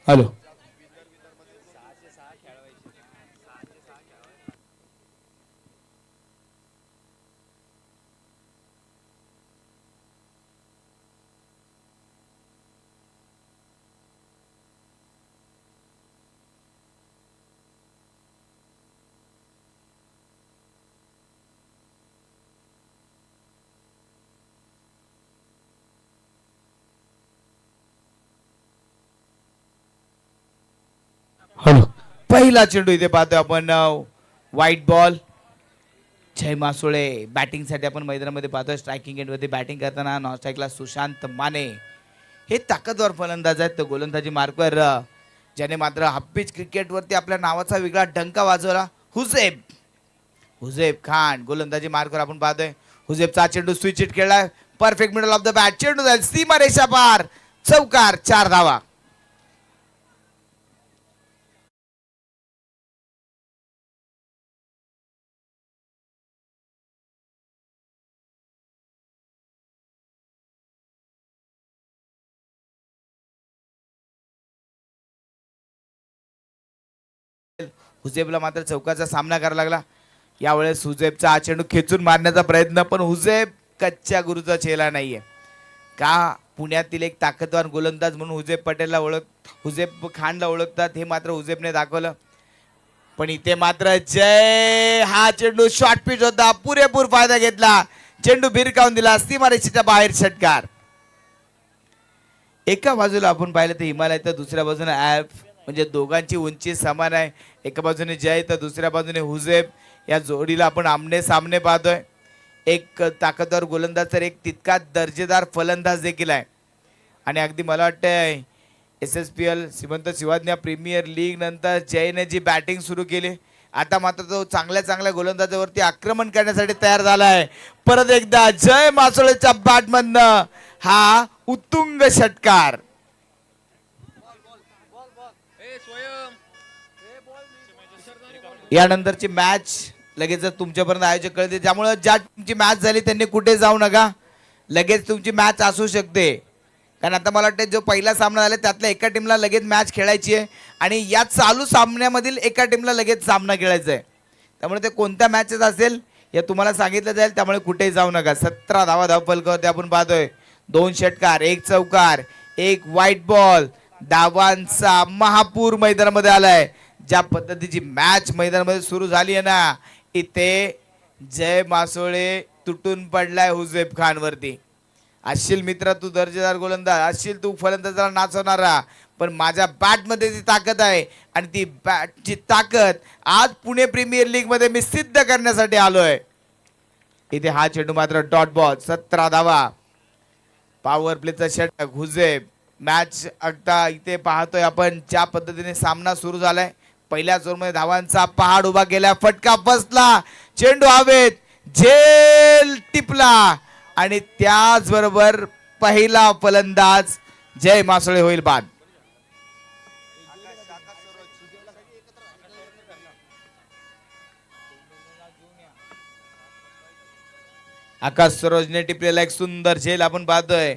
Hello. Hello. पहिला चेंडू इथे पाहतोय आपण व्हाईट बॉल. जय मासोळे बॅटिंगसाठी आपण मैदानामध्ये पाहतोय. स्ट्रायकिंग एंडमध्ये बॅटिंग करताना नॉन स्ट्राईकला सुशांत माने हे ताकदवर फलंदाज आहेत. गोलंदाजी मार्कवर ज्याने मात्र हाफपिच क्रिकेटवरती आपल्या नावाचा वेगळा डंका वाजवला हुजेब हुजेब खान. गोलंदाजी मार्कवर आपण पाहतोय. हुजेबचा चेंडू स्विच हिट खेळलाय. Perfect middle of the bat. चेंडू जाईल सीमा रेषा पार. चौकार. 4 धावा. हुजेबला मात्र चौकाचा सामना करावा लागला. यावेळेस हुजेबचा हा चेंडू खेचून मारण्याचा प्रयत्न, पण हुजेब कच्च्या गुरुचा चेला नाहीये. का पुण्यातील एक ताकदवार गोलंदाज म्हणून हुजेब खानला ओळखतात, हे मात्र हुजेबने दाखवलं. पण इथे मात्र जय हा चेंडू शॉर्ट पिच होता. पुरेपूर फायदा घेतला. चेंडू भिरकावून दिला. सीमारेषेच्या बाहेर षटकार. एका बाजूला आपण पाहिलं तर हिमालय, तर दुसऱ्या बाजूने ॲप, म्हणजे दोघांची उंची समान आहे. एका बाजूने जय तर दुसऱ्या बाजूने हुजेब. या जोडीला आपण आमने सामने पाहतोय. एक ताकदवर गोलंदाज तर एक तितकाच दर्जेदार फलंदाज देखील आहे. आणि अगदी मला वाटतंय SSPL श्रीमंत शिवाजी प्रीमियर लीग नंतर जयने जी बॅटिंग सुरू केली, आता मात्र तो चांगल्या चांगल्या गोलंदाजावरती आक्रमण करण्यासाठी तयार झाला आहे. परत एकदा जय मासोळेच्या बॅटमधनं हा उत्तुंग षटकार. यानंतरची मॅच लगेच तुमच्यापर्यंत आयोजक कळते, त्यामुळे ज्या तुमची मॅच झाली त्यांनी कुठे जाऊ नका. लगेच तुमची मॅच असू शकते. कारण आता मला वाटतं जो पहिला सामना झाला त्यातल्या एका टीमला लगेच मॅच खेळायची आहे आणि या चालू सामन्यामधील एका टीमला लगेच सामना खेळायचा आहे. त्यामुळे ते कोणत्या मॅचेस असेल हे तुम्हाला सांगितलं जाईल, त्यामुळे कुठेही जाऊ नका. 17 धावा धावफलकावरती आपण पाहतोय. 2 षटकार, 1 चौकार, 1 व्हाईट बॉल. धावांचा महापूर मैदानामध्ये आलाय. ज्या पद्धतीची मॅच मैदानामध्ये सुरू झाली आहे ना, इथे जय मासोळे तुटून पडलाय हुजेब खान वरती. असशील मित्र तू दर्जेदार गोलंदाज, असशील तू फलंदाजाला नाचवणारा, पण माझ्या बॅटमध्ये ती ताकद आहे आणि ती बॅटची ताकद आज पुणे प्रीमियर लीग मध्ये मी सिद्ध करण्यासाठी आलोय. इथे हा चेंडू मात्र डॉट बॉल. 17 धावा. पॉवर प्लेचा षटक हुजेब. मॅच आता इथे पाहतोय आपण ज्या पद्धतीने सामना सुरू झालाय. पहिल्या ओव्हरमध्ये धावांचा पहाड उभा केला. फटका बसला. चेंडू हवेत. झेल टिपला आणि त्याचबरोबर पहिला फलंदाज जय मासोळे होईल बाद. आकाश सरोजने टिपलेला एक सुंदर झेल आपण पाहतोय.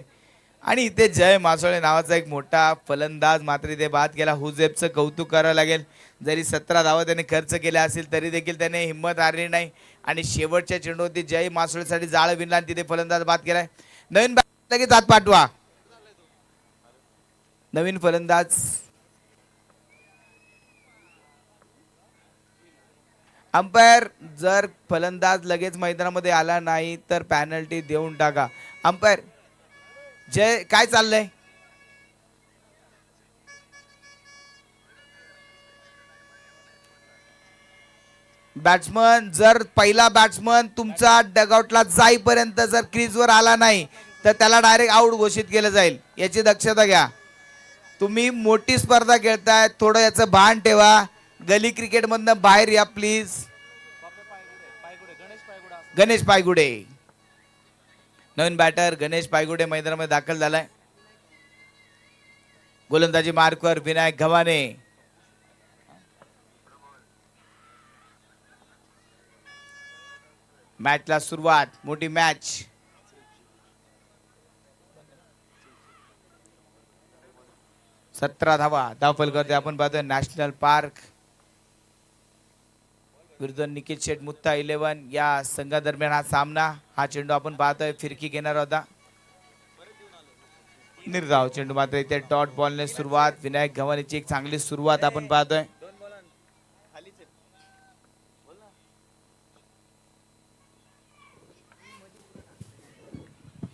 आणि इथे जय मासोळे नावाचा एक मोठा फलंदाज मात्र इथे बाद केला. हुजेबचं कौतुक करावं लागेल. जरी 17 धावा त्याने खर्च केल्या असतील तरी देखील त्याने हिंमत हारली नाही आणि शेवटच्या चेंडूवरती जय मासोळेसाठी जाळ विणला आणि तिथे फलंदाज बाद केलाय. नवीन लगेच आत पाठवा. नवीन फलंदाज अंपायर, जर फलंदाज लगेच मैदानामध्ये आला नाही तर पॅनल्टी देऊन टाका. अंपायर जय काय चाललंय? बॅट्समन, जर पहिला बॅट्समन तुमचा डगआउटला जाईपर्यंत जर क्रीजवर आला नाही तर त्याला डायरेक्ट आउट घोषित केलं जाईल. याची दक्षता घ्या. तुम्ही मोठी स्पर्धा खेळताय, थोडं याचं भान ठेवा. गली क्रिकेट मधनं बाहेर या प्लीज. गणेश पायगुडे, नवीन बॅटर गणेश पायगुडे मैदानामध्ये दाखल झालाय. गोलंदाजी मार्कवर विनायक गव्हाणे. मॅचला सुरुवात. मोठी मॅच. 17 धावा धावफल करते आपण पाहतोय नॅशनल पार्क विरुद्ध निखिल शेठ मुत्ता 11 या संघादरम्यान हा सामना. हा चेंडू आपण पाहतोय फिरकी घेणार होता निर्धाव चेंडू मात्र इथे डॉट बॉलने सुरुवात. विनायक गव्हाणेची एक चांगली सुरुवात आपण पाहतोय.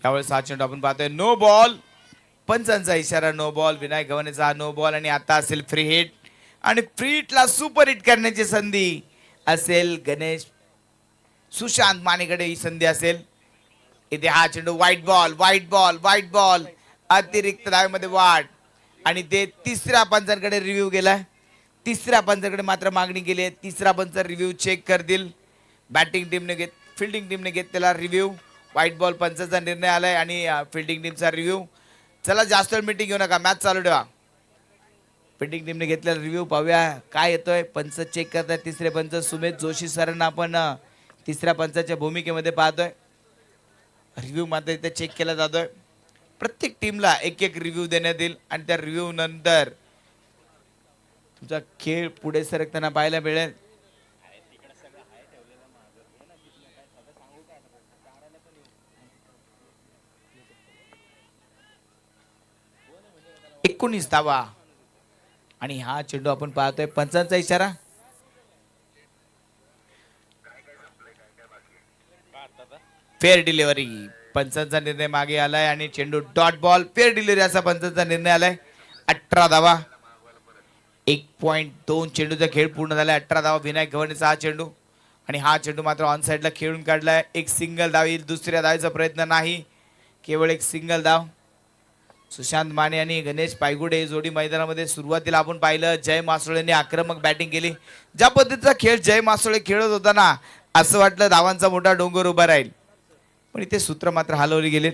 त्यावेळेस हा चेंडू आपण पाहतोय नो बॉल. पंचांचा इशारा नो बॉल. विनायक गव्हाणेचा हा नो बॉल आणि आता असेल फ्री हिट आणि फ्री हिटला सुपर हिट करण्याची संधी असेल गणेश सुशांत मानेकडे ही संधी असेल. इथे हा चेंडू white ball wide ball wide ball अतिरिक्त धावेमध्ये वाढ आणि ते तिसऱ्या पंचांकडे रिव्ह्यू गेलाय. तिसऱ्या पंचांकडे मात्र मागणी केली आहे. तिसरा पंच रिव्ह्यू चेक करतील. बॅटिंग टीमने घेत फिल्डिंग टीमने घेतलेला रिव्ह्यू. व्हाईट बॉल पंचाचा निर्णय आलाय आणि फिल्डिंग टीमचा रिव्ह्यू. चला जास्त वेळ मीटिंग घेऊ नका मॅच चालू ठेवा. फिल्डिंग टीमने घेतलेला रिव्ह्यू पाहूया काय येतोय. पंच चेक करताय. तिसरे पंच सुमेध जोशी सरांना आपण तिसऱ्या पंचाच्या भूमिकेमध्ये पाहतोय. रिव्ह्यू मात्र इथे चेक केला जातोय. प्रत्येक टीमला एक एक रिव्ह्यू देण्यात येईल आणि त्या रिव्ह्यू नंतर तुमचा खेळ पुढे सरकताना पाहायला मिळेल. एकोणीस धावा आणि हा चेंडू आपण पाहतोय पंचांचा इशारा. फेअर डिलिव्हरी पंचांचा निर्णय मागे आलाय आणि चेंडू डॉट बॉल फेअर डिलिव्हरी असा पंचांचा निर्णय आलाय. 18 धावा 1.2 चेंडूचा खेळ पूर्ण झालाय. 18 धावा विनायक गव्हाणेचा हा चेंडू आणि हा चेंडू मात्र ऑन साइडला खेळून काढलाय. एक सिंगल धाव येईल. दुसऱ्या धावेचा प्रयत्न नाही केवळ एक सिंगल धाव. सुशांत माने आणि गणेश पायगुडे जोडी मैदानामध्ये सुरुवातीला आपण पाहिलं जय मासोळेने आक्रमक बॅटिंग केली. ज्या पद्धतीचा खेळ जय मासोळे खेळत होता ना असं वाटलं धावांचा मोठा डोंगर उभा राहील पण इथे सूत्र मात्र हलवली गेले.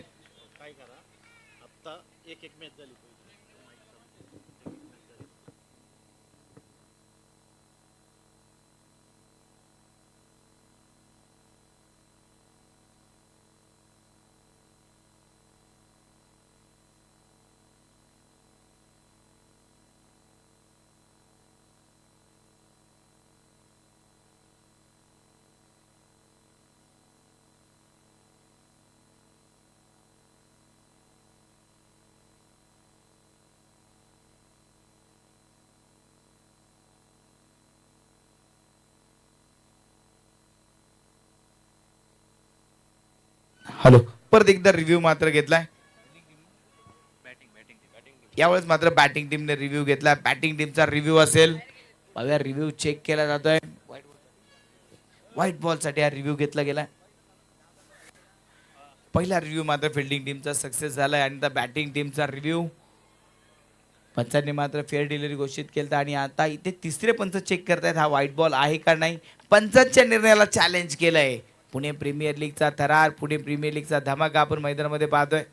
हॅलो परत एकदा रिव्ह्यू मात्र घेतलाय. यावेळेस मात्र बॅटिंग टीमने रिव्ह्यू घेतला. बॅटिंग टीमचा रिव्ह्यू असेल. रिव्ह्यू चेक केला जातोय. व्हाईट बॉल साठी हा रिव्ह्यू घेतला गेलाय. पहिला रिव्ह्यू मात्र फिल्डिंग टीमचा सक्सेस झालाय आणि त्या बॅटिंग टीमचा रिव्ह्यू पंचांनी मात्र फेअर डिलिव्हरी घोषित केलं आणि आता इथे तिसरे पंच चेक करतायत हा व्हाईट बॉल आहे का नाही. पंचांच्या निर्णयाला चॅलेंज केलंय. पुणे प्रीमियर लीगचा थरार पुणे प्रीमियर लीगचा धमाका आपण मैदानामध्ये पाहतोय.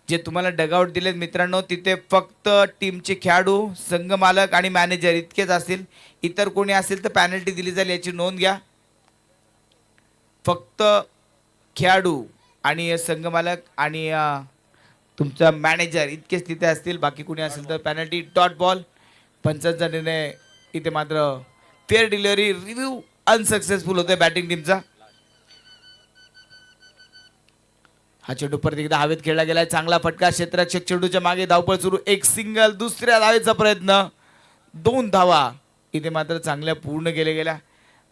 जे तुम्हाला डगआउट दिलेत मित्रांनो तिथे फक्त टीमचे खेळाडू संघ मालक आणि मॅनेजर इतकेच असतील. इतर कोणी असेल तर पॅनल्टी दिली जाईल याची नोंद घ्या. फक्त खेळाडू आणि संघ मालक आणि तुमचा मॅनेजर इतकेच तिथे असतील. बाकी कोणी असेल तर पॅनल्टी. डॉट बॉल पंचांचा निर्णय इथे मात्र फेअर डिलिव्हरी रिव्ह्यू अनसक्सेसफुल होतोय बॅटिंग टीमचा. हा चेंडू परत एकदा हवेत खेळला गेलाय. चांगला फटका क्षेत्ररक्षक चेंडूच्या मागे धावपळ सुरू. एक सिंगल दुसऱ्या धावेचा प्रयत्न 2 धावा इथे मात्र चांगल्या पूर्ण केल्या गेल्या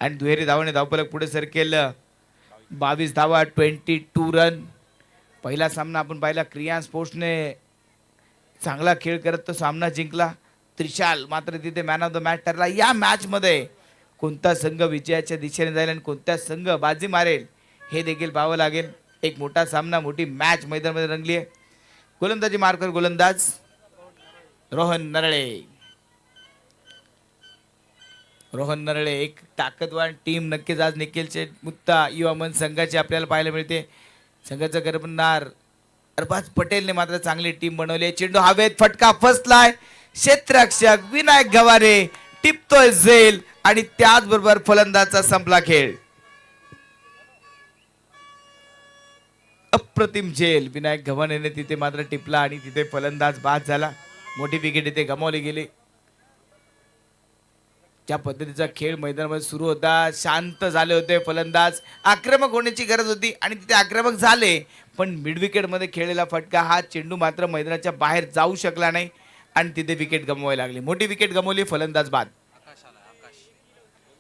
आणि दुहेरी धावाने धावफलक पुढे सरकेल. 22 धावा 22 रन. पहिला सामना आपण पाहिला क्रियान स्पोर्ट्सने चांगला खेळ करत तो सामना जिंकला. त्रिशाल मात्र तिथे मॅन ऑफ द मॅच ठरला. या मॅच मध्ये कोणता संघ विजयाच्या दिशेने जाईल आणि कोणता संघ बाजी मारेल हे देखील पाहावं लागेल. एक मोठा सामना मोठी मॅच मैदानामध्ये रंगली आहे. गोलंदाजी मार्कर गोलंदाज रोहन नरळे. रोहन नरळे एक ताकदवान टीम नक्कीच आज निखिल शेठ मुत्ता युवा मन संघाची आपल्याला पाहायला मिळते. संघाचा करपणार अरबाज पटेलने मात्र चांगली टीम बनवली. चेंडू हवेत फटका फसलाय. क्षेत्ररक्षक विनायक गव्हाणे टिपतोय झेल आणि त्याचबरोबर फलंदाजचा संपला खेळ. अप्रतिम झेल विनायक गव्हाणेने तिथे मात्र टिपला आणि तिथे फलंदाज बाद झाला. मोठी विकेट इथे गमावली गेली. ज्या पद्धतीचा खेळ मैदानामध्ये सुरू होता, शांत झाले होते फलंदाज, आक्रमक होण्याची गरज होती आणि तिथे आक्रमक झाले, पण मिड विकेट मध्ये खेळलेला फटका हा चेंडू मात्र मैदानाच्या बाहेर जाऊ शकला नाही आणि तिथे विकेट गमवायला लागली. मोठी विकेट गमवली, फलंदाज बाद.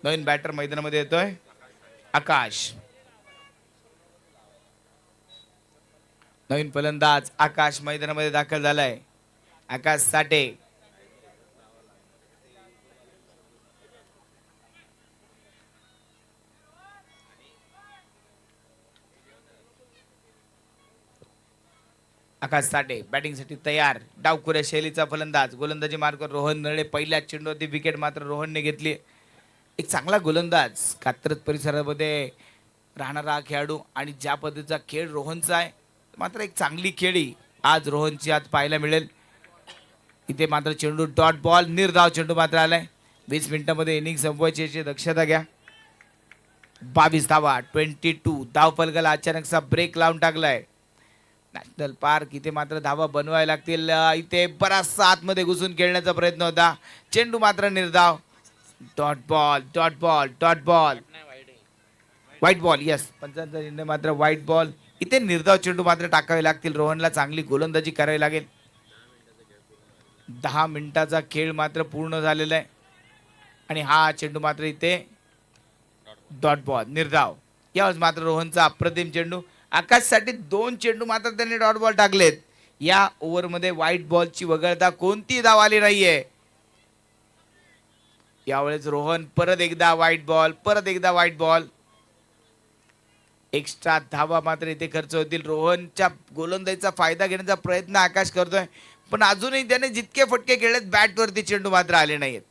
नवीन बॅटर मैदानामध्ये येतोय आकाश. नवीन फलंदाज आकाश मैदानामध्ये दाखल झालाय. आकाश साठे. आकाश साठे बॅटिंगसाठी तयार. डावखुऱ्या शैलीचा फलंदाज. गोलंदाजी मार्गावर रोहन नळे. पहिल्या चेंडूवरती विकेट मात्र रोहनने घेतली. एक चांगला गोलंदाज, कात्रज परिसरामध्ये राहणारा खेळाडू आणि ज्या पद्धतीचा खेळ रोहनचा आहे, मात्र एक चांगली खेळी आज रोहनची आज पाहायला मिळेल. इथे मात्र चेंडू डॉट बॉल, निर्धाव चेंडू मात्र आलाय. 20 मिनिटांमध्ये इनिंग संपवायची याची दक्षता घ्या. 22 धावा, 22 धावफलकाला अचानकचा ब्रेक लावून टाकलाय. नॅशनल पार्क इथे मात्र धावा बनवायला लागतील. इथे बराचसा आतमध्ये घुसून खेळण्याचा प्रयत्न होता, चेंडू मात्र निर्धाव. Dot ball, dot ball, dot ball, wide ball. Yes, पंचांचा निर्णय मात्र व्हाईट बॉल. इथे निर्धाव चेंडू मात्र टाकावे लागतील. रोहनला चांगली गोलंदाजी करावी लागेल. 10 मिनिटाचा खेळ मात्र पूर्ण झालेला आहे आणि हा चेंडू मात्र इथे डॉट बॉल, निर्धाव. यावेळेस मात्र रोहनचा अप्रतिम चेंडू. आकाशसाठी 2 चेंडू मात्र त्यांनी डॉट बॉल टाकलेत. या ओव्हरमध्ये व्हाईट बॉलची वगळता कोणती धाव आली नाहीये. यावेळेस रोहन परत एकदा व्हाईट बॉल, परत एकदा व्हाईट बॉल. एक्स्ट्रा धावा मात्र इथे खर्च होतील. रोहनच्या गोलंदाजीचा फायदा घेण्याचा प्रयत्न आकाश करतोय, पण अजूनही त्याने जितके फटके खेळलेत बॅटवरती चेंडू मात्र आले नाहीत.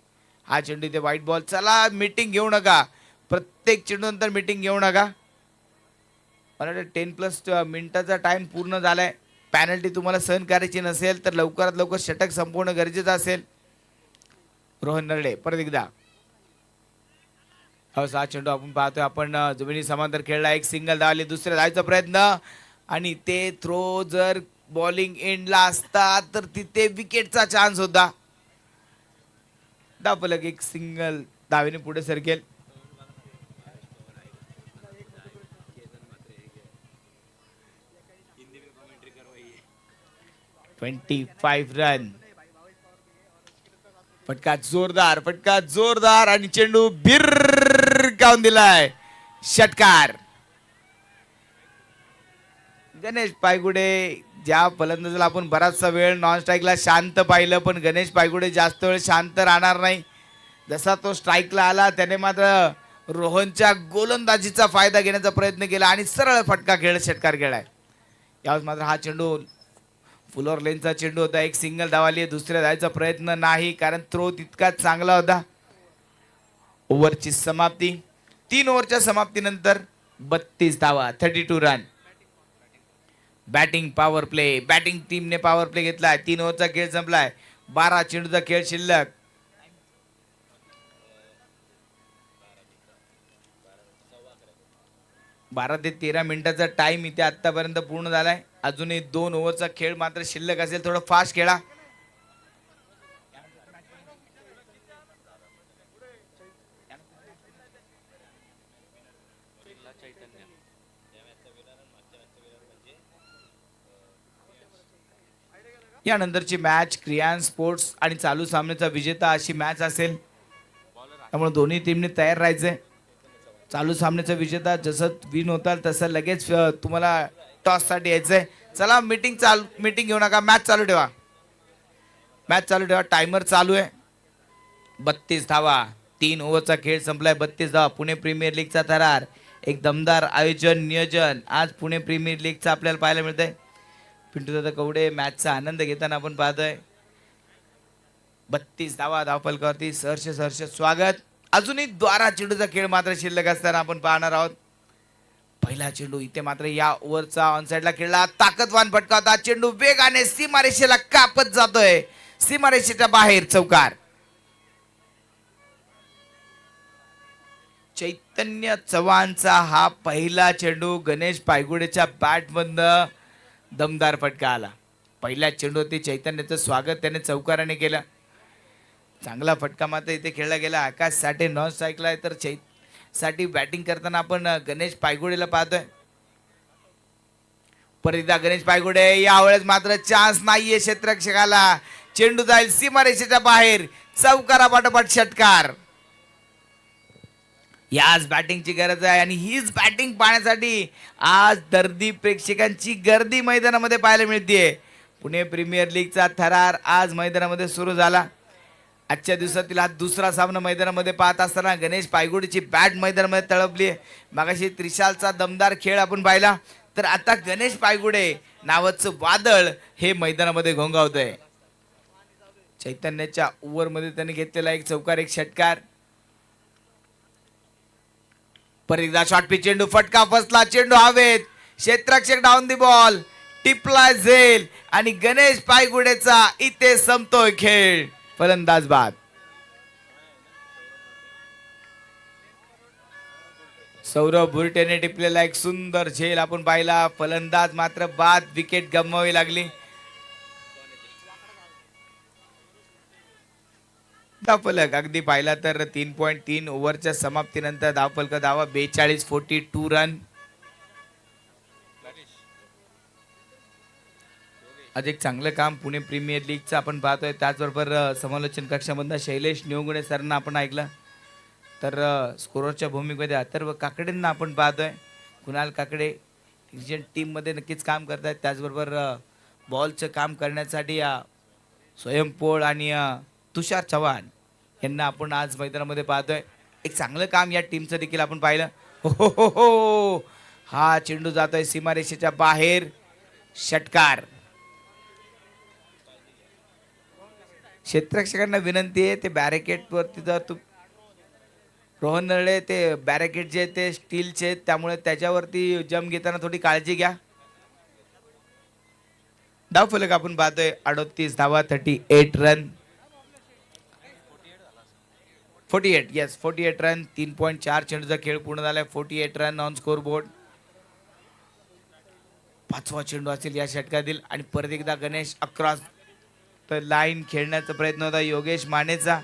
हा चेंडू इथे व्हाईट बॉल. चला, मीटिंग घेऊ नका, प्रत्येक चेंडू नंतर मीटिंग घेऊ नका. मला वाटतं 10+ मिनिटाचा टाइम पूर्ण झालाय. पॅनल्टी तुम्हाला सहन करायची नसेल तर लवकरात लवकर षटक संपवणं गरजेचं असेल. रोहन नरडे परत एकदा. हा चेंडू आपण पाहतोय, आपण जमिनी समांतर खेळला. एक सिंगल धावली, दुसऱ्या धावायचा प्रयत्न आणि ते थ्रो जर बॉलिंग एंडला असता तर तिथे विकेटचा चान्स होता. धावफलक एक सिंगल धावेने पुढे सरकेल. $25 रन. फटका जोरदार, फटका जोरदार आणि चेंडू भिरकावून दिलाय. षटकार. गणेश पायगुडे ज्या फलंदाजाला आपण बराचसा वेळ नॉन स्ट्राईकला शांत पाहिलं, पण गणेश पायगुडे जास्त वेळ शांत राहणार नाही. जसा तो स्ट्राईकला आला त्याने मात्र रोहनच्या गोलंदाजीचा फायदा घेण्याचा प्रयत्न केला आणि सरळ फटका खेळ षटकार खेळाय. यावेळेस मात्र हा चेंडू फुलर लेनचा चेंडू होता. एक सिंगल धावाली, दुसऱ्या धावायचा प्रयत्न नाही कारण थ्रो तितकाच चांगला होता. ओव्हरची समाप्ती. 3 ओव्हरच्या समाप्तीनंतर 32 धावा, 32 run. Batting power play. Batting टीमने पॉवर प्ले घेतलाय. 3 ओव्हरचा खेळ संपलाय. 12 चेंडूचा खेळ शिल्लक. बारा ते 13 मिनिटाचा टाइम इथे आतापर्यंत पूर्ण झालाय. अजूनही 2 ओव्हरचा खेळ मात्र शिल्लक असेल. थोडं फास्ट खेळा. यानंतरची मॅच क्रियान स्पोर्ट्स आणि चालू सामन्याचा विजेता अशी मॅच असेल, त्यामुळे दोन्ही टीमने तयार राहायचंय. चालू सामन्याचा विजेता जसं विन होताल तसं लगेच तुम्हाला टॉस साठी यायचंय. चला, मीटिंग घेऊ नका, मॅच चालू ठेवा. मॅच चालू ठेवा. टायमर चालू आहे. 32 धावा. 3 ओव्हरचा खेळ संपलाय. 32 धावा. पुणे प्रीमियर लीगचा थरार. एक दमदार आयोजन नियोजन आज पुणे प्रीमियर लीगचा आपल्याला पाहायला मिळतंय. पिंटू दादा कवडे मॅचचा आनंद घेताना आपण पाहतोय. 32 धावा धावफलकावरती. सहर्ष स्वागत. अजूनही 12 चेंडूचा खेळ मात्र शिल्लक असताना आपण पाहणार आहोत. पहिला चेंडू इथे मात्र या ओव्हरचा ऑनसाइडला खेळला. ताकदवान फटका होता. चेंडू वेगाने सीमारेषेला कापत जातोय. सीमारेषेच्या बाहेर चौकार. चैतन्य चव्हाणचा हा पहिला चेंडू. गणेश पायगुडेच्या बॅट मधनं दमदार फटका आला. पहिल्या चेंडूवरती चैतन्याचं स्वागत त्याने चौकाराने केलं. चांगला फटका मात्र इथे खेळला गेला. आकाश साठे नॉन स्ट्राईकला आहे, तर साठी बॅटिंग करताना आपण गणेश पायगुडेला पाहतोय. परत एकदा गणेश पायगुडे, यावेळेस मात्र चान्स नाहीये क्षेत्ररक्षकाला. चेंडू जाईल सीमारेषेच्या बाहेर, चौकारा पाठोपाठ षटकार. याच बॅटिंगची गरज आहे आणि हीच बॅटिंग पाहण्यासाठी आज दर्दी प्रेक्षकांची गर्दी मैदानामध्ये पाहायला मिळते. पुणे प्रीमियर लीगचा थरार आज मैदानामध्ये सुरू झाला. आजच्या दिवसातील हा दुसरा सामना मैदानामध्ये पाहत असताना गणेश पायगुडेची बॅट मैदानामध्ये तळपली. मागाशी त्रिशालचा दमदार खेळ आपण पाहिला, तर आता गणेश पायगुडे नावाचं वादळ हे मैदानामध्ये घोंगावतंय. चैतन्याच्या ओव्हरमध्ये त्याने घेतलेला एक चौकार, एक षटकार. परत एकदा शॉर्ट पिच चेंडू, फटका फसला, चेंडू हवेत, क्षेत्ररक्षक डाऊन दी बॉल, टिपला झेल आणि गणेश पायगुडेचा इथे संपतोय खेळ. फलंदाज बाद. सौरभ भुरटेने टिपलेला एक सुंदर झेल आपण पाहिला. फलंदाज मात्र बाद, विकेट गमवावी लागली. धावफलक अगदी पाहिला तर 3.3 ओव्हरच्या समाप्तीनंतर धावफलक धावा 42, 42 रन. आज एक चांगलं काम पुणे प्रीमियर लीगचं आपण पाहतोय. त्याचबरोबर समालोचन कक्षामधून शैलेश निवगुणे सरांना आपण ऐकलं, तर स्कोररच्या भूमिकेमध्ये अथर्व काकडेंना आपण पाहतोय. कुणाल काकडे टीममध्ये नक्कीच काम करतायत. त्याचबरोबर बॉलचं काम करण्यासाठी स्वयंपोळ आणि तुषार चव्हाण यांना आपण आज मैदानामध्ये पाहतोय. एक चांगलं काम या टीमचं देखील आपण पाहिलं. हो हो हो हो, हा चेंडू जातोय सीमारेषेच्या बाहेर, षटकार. क्षेत्ररक्षकांना विनंती आहे, ते बॅरिकेडवरती जर तू रोहन नरळे, ते बॅरिकेड जे ते स्टीलचे, त्यामुळे त्याच्यावरती जम घेताना थोडी काळजी घ्या. धावफलक आपण पाहतोय 38 धावा, 38 रन. 48, yes 48 run. 3.4 चेंडूचा खेळ पूर्ण झालाय. 48 रन ऑन स्कोर बोर्ड. 5वा चेंडू असेल या षटकातील आणि परत एकदा गणेश अक्रॉस तर लाईन खेळण्याचा प्रयत्न होता योगेश मानेचा.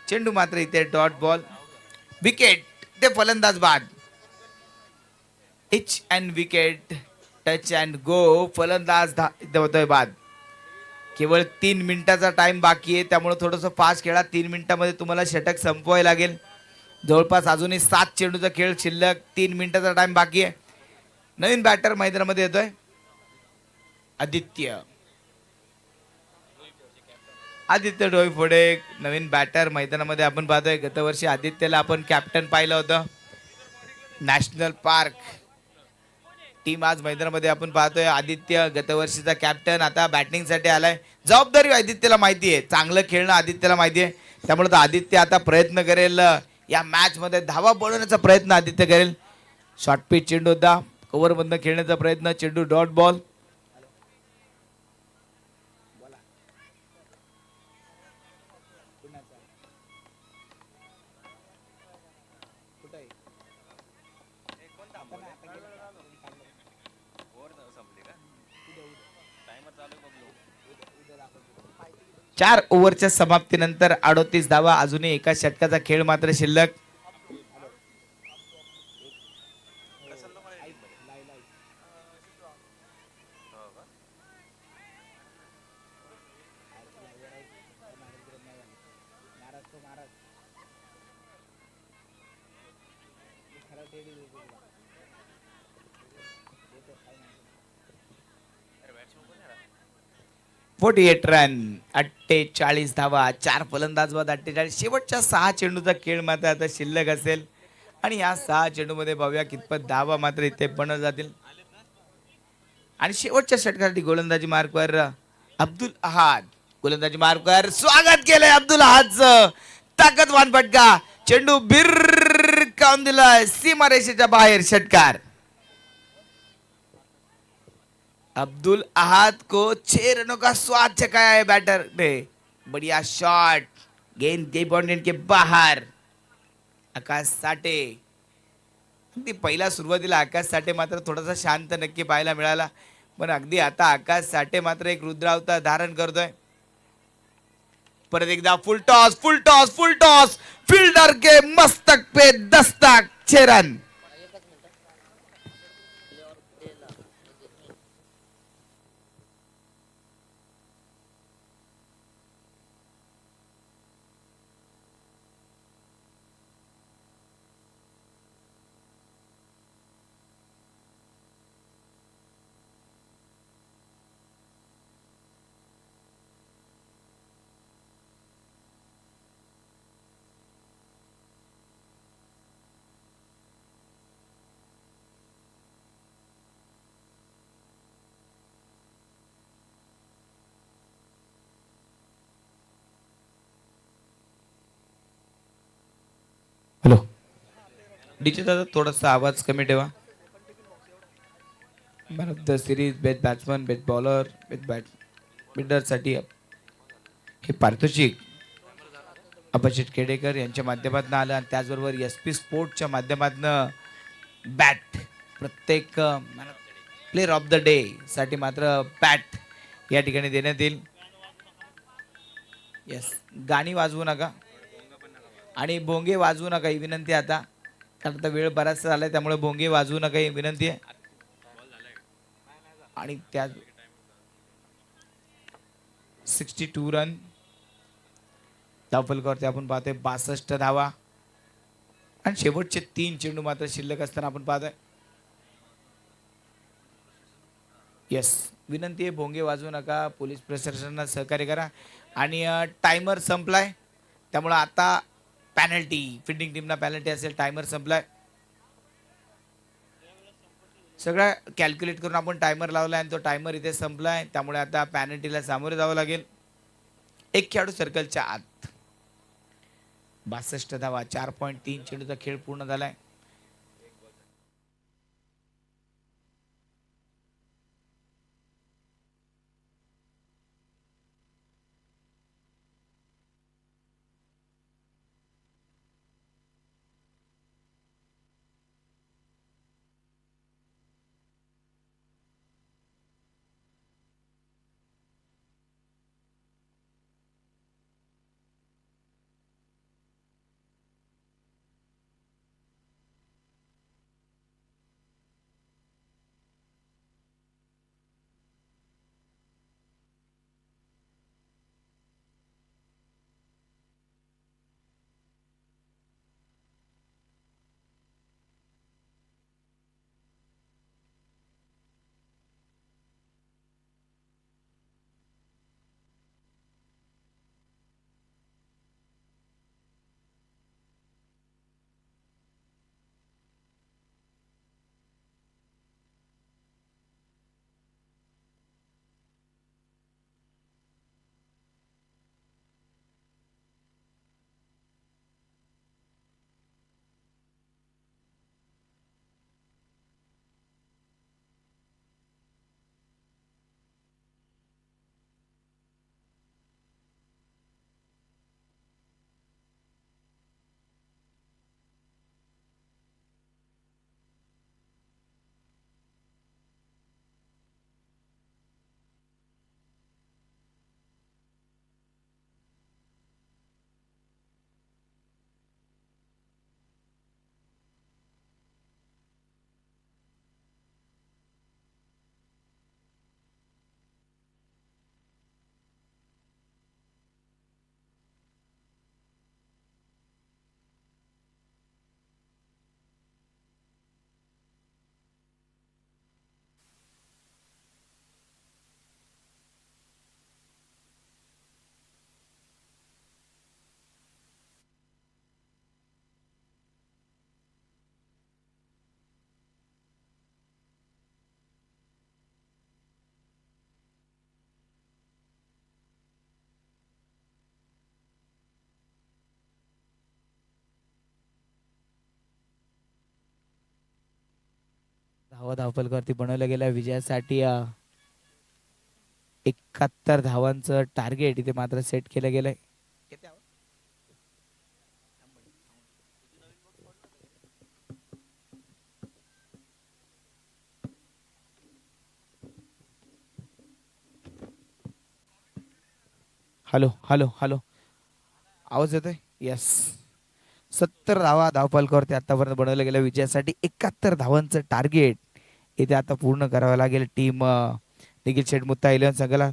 चेंडू मात्र इथे डॉट बॉल, विकेट. ते फलंदाज बाद. Each and wicket, touch and go. फलंदाज इथे होतोय बाद. केवळ 3 मिनिटाचा टाइम बाकी आहे, त्यामुळे थोडंसं फास्ट खेळा. 3 मिनिटामध्ये तुम्हाला षटक संपवायला लागेल. जवळपास अजूनही 7 चेंडूचा खेळ शिल्लक. 3 मिनिटाचा टाइम बाकी आहे. नवीन बॅटर मैदानामध्ये येतोय आदित्य. आदित्य डोईफोडे नवीन बॅटर मैदानामध्ये आपण पाहतोय. गतवर्षी आदित्यला आपण कॅप्टन पाहिलं होतं. नॅशनल पार्क टीम आज मैदानामध्ये आपण पाहतोय. आदित्य गतवर्षीचा कॅप्टन आता बॅटिंगसाठी आलाय. जबाबदारी आदित्यला माहिती आहे, चांगलं खेळणं आदित्यला माहिती आहे, त्यामुळे तर आदित्य आता प्रयत्न करेल या मॅच मध्ये धावा बनवण्याचा प्रयत्न आदित्य करेल. शॉर्ट पिच चेंडू होता, कव्हर मधनं खेळण्याचा प्रयत्न, चेंडू डॉट बॉल. चार ओव्हरच्या समाप्तीनंतर 38 धावा, अजूनही एका षटकाचा खेळ मात्र शिल्लक. एट रन, 48 धावा, 4 फलंदाज बाद, 48. शेवटच्या 6 चेंडूचा खेळ मात्र आता शिल्लक असेल आणि या 6 चेंडूमध्ये बघूया कितपत धावा मात्र इथे बनत जातील. आणि शेवटच्या षटकासाठी गोलंदाजी मार्कवर अब्दुल अहाद. गोलंदाजी मार्कवर स्वागत केलंय अब्दुल अहादचं. ताकदवान फटका, चेंडू भिरकावून दिलाय सीमारेषेच्या बाहेर, षटकार. अब्दुल अहाद को 6 रनों का स्वाद चखाया है बैटर ने. बढ़िया शॉट, गेंद गई बाउंड्री के बाहर. आकाश साठे, अगदी पहिला सुरुवातीला आकाश साठे मात्र थोडासा शांत नक्की पाहायला मिळाला. पण अगदी आता आकाश साठे मात्र एक रुद्रावतार धारण करतोय. परत एकदा full toss full toss full toss, fielder के मस्तक पे दस्तक, 6 रन. हॅलो. डीजे दादा थोडासा आवाज कमी ठेवा. Man of the series, best batsman, best bowler, best बिल्डरसाठी हे पारितोषिक अभिजित केडेकर यांच्या माध्यमातून आलं आणि त्याचबरोबर एस पी स्पोर्टच्या माध्यमातून बॅट प्रत्येक प्लेअर ऑफ द डे साठी मात्र बॅट या ठिकाणी देण्यात येईल. येस, गाणी वाजवू नका आणि भोंगे वाजवू नका ही विनंती आता, कारण आता वेळ बराचसा झालाय त्यामुळे भोंगे वाजवू नका ही विनंती आहे. आणि त्या 62 रन धावफलकावरती आपण पाहतोय 62 धावा आणि शेवटचे 3 चेंडू मात्र शिल्लक असताना आपण पाहतोय. येस, विनंती आहे भोंगे वाजवू नका, पोलीस प्रशासनाला सहकार्य करा. आणि टायमर संपलाय त्यामुळे आता पॅनल्टी, फिल्डिंग टीमना पॅनल्टी असेल. टायमर संपलाय, सगळं कॅल्क्युलेट करून आपण टायमर लावलाय आणि तो टायमर इथे संपलाय त्यामुळे आता पॅनल्टीला सामोरे जावं लागेल. एक खेळाडू सर्कलच्या आत. 62 धावा, 4.3 चेंडूचा खेळ पूर्ण झालाय. धावफलकावरती बनवल्या गेल्या विजयासाठी 71 धावांचं टार्गेट इथे मात्र सेट केलं गेलंय. हॅलो हॅलो हॅलो आवाज येतोय? यस. 70 धावा धावफलकावरती आतापर्यंत बनवल्या गेल्या विजयासाठी 71 धावांचं टार्गेट इथे आता पूर्ण करावं लागेल टीम निखिल शेठ मुत्ता इलेव्हन संघाला.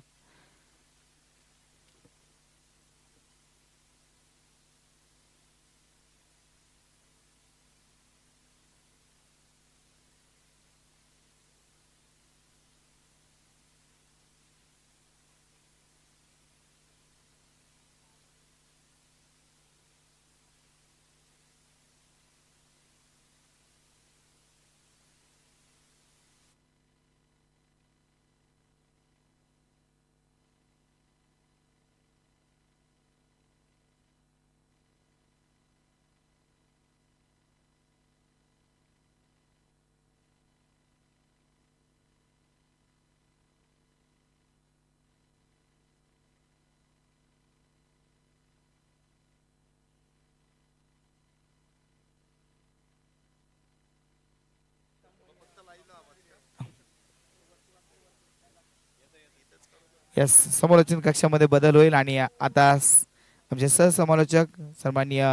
यस, समालोचन कक्षामध्ये बदल होईल आणि आता आमचे सहसमालोचक सन्माननीय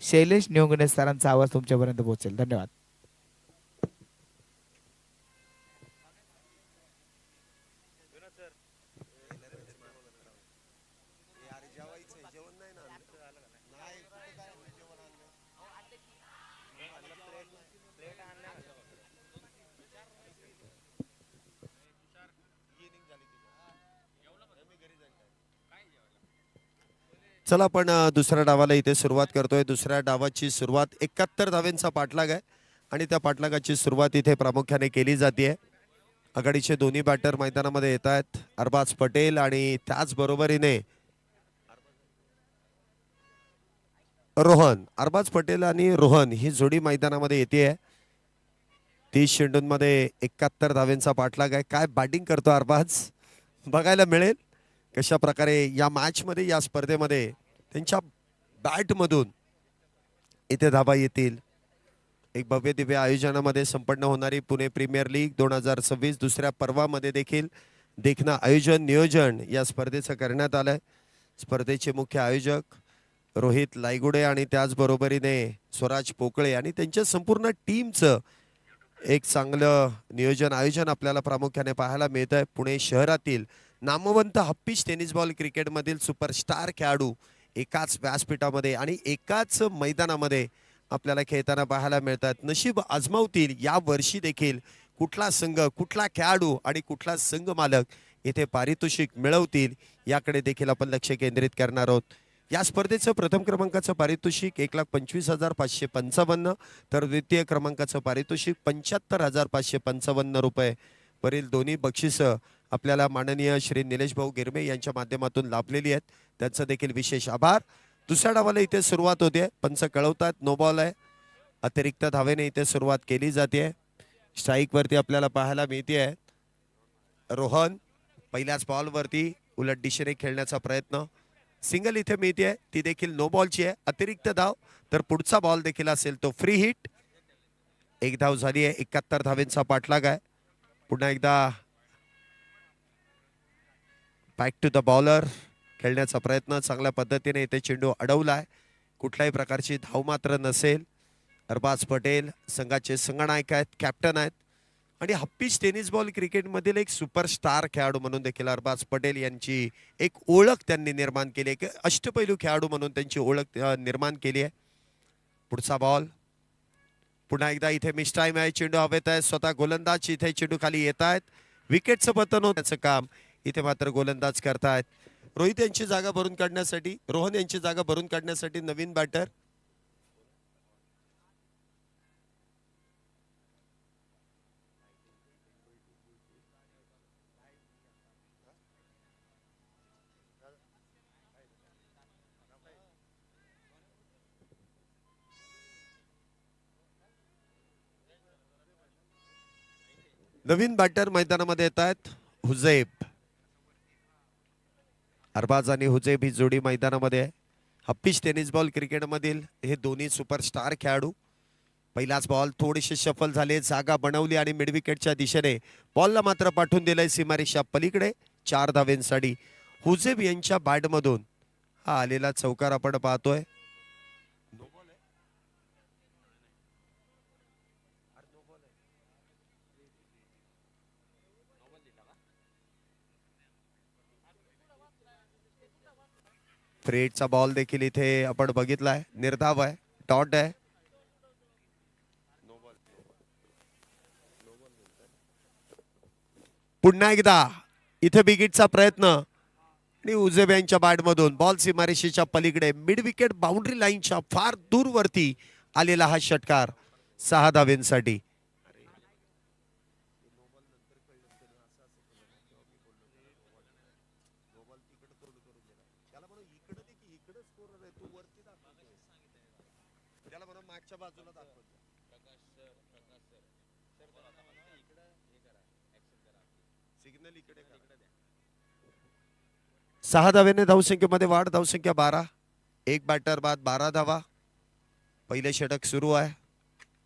शैलेश निवंगणे सरांचा आवाज तुमच्यापर्यंत पोहोचेल. धन्यवाद. चला आपण दुसऱ्या डावाला इथे सुरुवात करतोय. दुसऱ्या डावाची सुरुवात 71 धावांचा पाठलाग आहे आणि त्या पाठलागाची सुरुवात इथे प्रामुख्याने केली जाते. आघाडीचे दोन्ही बॅटर मैदानामध्ये येत आहेत, अरबाज पटेल आणि त्याच बरोबरीने रोहन. अरबाज पटेल आणि रोहन ही जोडी मैदानामध्ये येते. 30 चेंडूंमध्ये 71 धावांचा पाठलाग आहे. काय बॅटिंग करतो अरबाज बघायला मिळेल. कशा प्रकारे या मॅच मध्ये या स्पर्धेमध्ये त्यांच्या बॅट मधून इथे धाबा येतील. एक भव्य दिव्य आयोजनामध्ये संपन्न होणारी पुणे प्रीमियर लीग 2026 दुसऱ्या पर्वामध्ये देखील देखणं आयोजन नियोजन या स्पर्धेचं करण्यात आलंय. स्पर्धेचे मुख्य आयोजक रोहित लायगुडे आणि त्याचबरोबरीने स्वराज पोकळे आणि त्यांच्या संपूर्ण टीमचं एक चांगलं नियोजन आयोजन आपल्याला प्रामुख्याने पाहायला मिळत आहे. पुणे शहरातील नामवंत हप्पीश टेनिस बॉल क्रिकेटमधील सुपरस्टार खेळाडू एकाच व्यासपीठामध्ये आणि एकाच मैदानामध्ये आपल्याला खेळताना पाहायला मिळतात. नशीब आजमावतील या वर्षी देखील कुठला संघ, कुठला खेळाडू आणि कुठला संघ मालक इथे पारितोषिक मिळवतील याकडे देखील आपण लक्ष केंद्रित करणार आहोत. या स्पर्धेचं प्रथम क्रमांकाचं पारितोषिक 1,25,555 तर द्वितीय क्रमांकाचं पारितोषिक 75,555 रुपये. वरील दोन्ही बक्षिसं आपल्याला माननीय श्री निलेश भाऊ गिरमे यांच्या माध्यमातून लाभलेली आहेत. त्यांचं देखील विशेष आभार. दुसऱ्या डावाला इथे सुरुवात होते. पंच कळवतात नो बॉल आहे. अतिरिक्त धावेने इथे सुरुवात केली जाते. स्ट्राईक वरती आपल्याला पाहायला मिळते आहे रोहन. पहिल्याच बॉल वरती उलट दिशेने खेळण्याचा प्रयत्न. सिंगल इथे मिळते, ती देखील नो बॉलची आहे. अतिरिक्त धाव तर पुढचा बॉल देखील असेल तो फ्री हिट. एक धाव झाली आहे. 71 धावेंचा पाठलाग आहे. पुन्हा एकदा बॅक टू द बॉलर खेळण्याचा प्रयत्न. चांगल्या पद्धतीने इथे चेंडू अडवलाय. कुठल्याही प्रकारची धाव मात्र नसेल. अरबाज पटेल संघाचे संघनायक आहेत, कॅप्टन आहेत आणि हप्पीश टेनिस बॉल क्रिकेटमधील एक सुपरस्टार खेळाडू म्हणून देखील अरबाज पटेल यांची एक ओळख त्यांनी निर्माण केली आहे. अष्टपैलू खेळाडू म्हणून त्यांची ओळख निर्माण केली आहे. पुढचा बॉल पुन्हा एकदा इथे मिस टाइम आहे. चेंडू हवेत आहे. स्वतः गोलंदाज इथे चेंडू खाली येत आहेत. विकेटचं पतन होण्याचं काम इथे मात्र गोलंदाज करतायत. रोहित यांची जागा भरून काढण्यासाठी, रोहन यांची जागा भरून काढण्यासाठी नवीन बॅटर नवीन बॅटर मैदानामध्ये येत आहेत. हुजैब, अरबाज आणि हुजैब ही जोडी मैदानामध्ये आहे. हप्पीश टेनिस बॉल क्रिकेटमधील हे दोन्ही सुपरस्टार खेळाडू. पहिलाच बॉल थोडेसे शफल झाले, जागा बनवली आणि मिड विकेटच्या दिशेने बॉलला मात्र पाठवून दिलंय सीमारेषा पलीकडे 4 धावेंसाठी. हुजैब यांच्या बॅटमधून हा आलेला चौकार आपण पाहतोय. फ्रेडचा बॉल देखील इथे आपण बघितलाय. निर्धाव आहे, डॉट आहे. पुन्हा एकदा इथे बिगिटचा प्रयत्न आणि उजेब यांच्या बॅटमधून बॉल सीमारेषेच्या पलीकडे मिड विकेट बाउंड्री लाईनच्या फार दूरवरती आलेला हा षटकार 6 धावेंसाठी. सहा धावेने धावसंख्येमध्ये वाढ. धावसंख्या 12. एक बॅटर बाद 12 धावा. पहिले षटक सुरू आहे.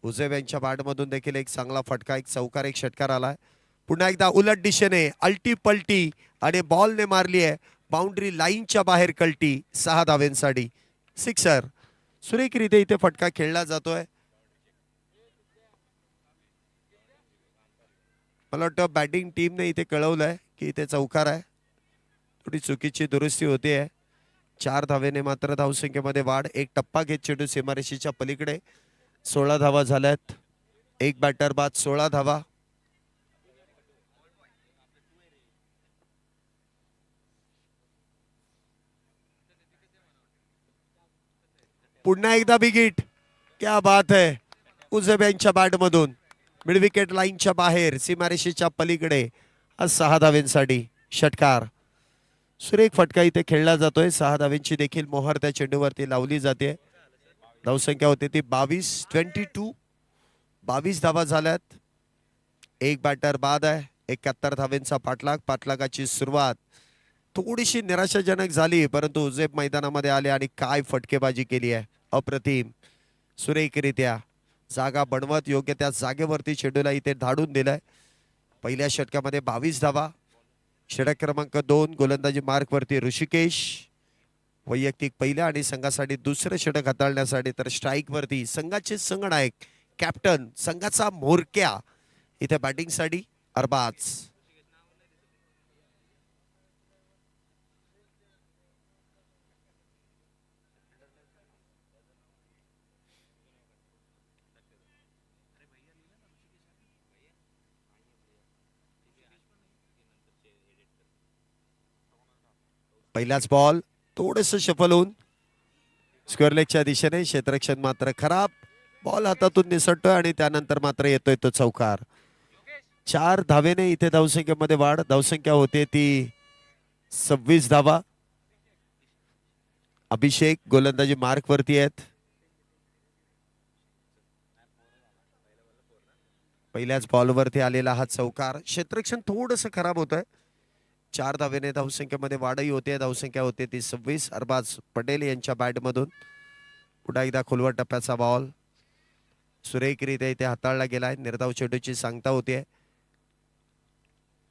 उजेब यांच्या बॅटमधून देखील एक चांगला फटका, एक चौकार, एक षटकार आलाय. पुन्हा एकदा उलट दिशेने अल्टी पलटी आणि बॉलने मारली आहे बाउंड्री लाईनच्या बाहेर कल्टी. 6 धावेंसाठी सिक्सर. सुरेखरित्या इथे फटका खेळला जातोय. मला वाटतं बॅटिंग टीमने इथे कळवलंय की इथे चौकार आहे. थोडी चुकीची दुरुस्ती होते आहे. 4 धावेने मात्र धावसंख्येमध्ये वाढ. एक टप्पा घेत चेंडू सीमारेषेच्या पलीकडे. 16 धावा झाल्यात. एक बॅटर बाद 16 धावा. पुन्हा एकदा बिगिट. क्या बात है. उजेब यांच्या बॅटमधून मिड विकेट लाईनच्या बाहेर सीमारेषेच्या पलीकडे हा 6 धावेंसाठी षटकार. सुरेख फटका इथे खेळला जातोय. 6 धावेंची देखील मोहर त्या चेंडूवरती लावली जाते. धावसंख्या होते ती 22. 22 धावा झाल्यात. एक बॅटर बाद आहे. 71 धावेंचा पाठलाग. पाठलागाची सुरुवात थोडीशी निराशाजनक झाली, परंतु उजेब मैदानामध्ये आले आणि काय फटकेबाजी केली आहे. अप्रतिम. सुरेखरित्या जागा बनवत योग्य त्या जागेवरती चेंडूला इथे धाडून दिलाय. पहिल्या षटकामध्ये 22 धावा. षटक क्रमांक 2 गोलंदाजी मार्क वरती ऋषिकेश. वैयक्तिक पहिल्या आणि संघासाठी दुसरं षटक हाताळण्यासाठी तर स्ट्राईक वरती संघाचे संघनायक कॅप्टन संघाचा म्होरक्या इथे बॅटिंग साठी अरबाज. पहिलाच बॉल थोडस शफल होऊन स्क्वेअर लेगच्या दिशेने. क्षेत्ररक्षण मात्र खराब. बॉल हातातून निसटतोय आणि त्यानंतर मात्र येतोय तो चौकार. 4 धावेने इथे धावसंख्येमध्ये वाढ. धावसंख्या होते ती 26 धावा. अभिषेक गोलंदाजी मार्क वरती आहेत. पहिल्याच बॉलवरती आलेला हा चौकार. क्षेत्ररक्षण थोडस खराब होत आहे. 4 धावेने धावसंख्येमध्ये वाढही होते. धावसंख्या होते ती 26. अरबाज पटेल यांच्या बॅटमधून पुन्हा एकदा खोलवर टप्प्याचा बॉल सुरेखरित्या इथे हाताळला गेलाय. निर्धाव चेंडूची सांगता होते.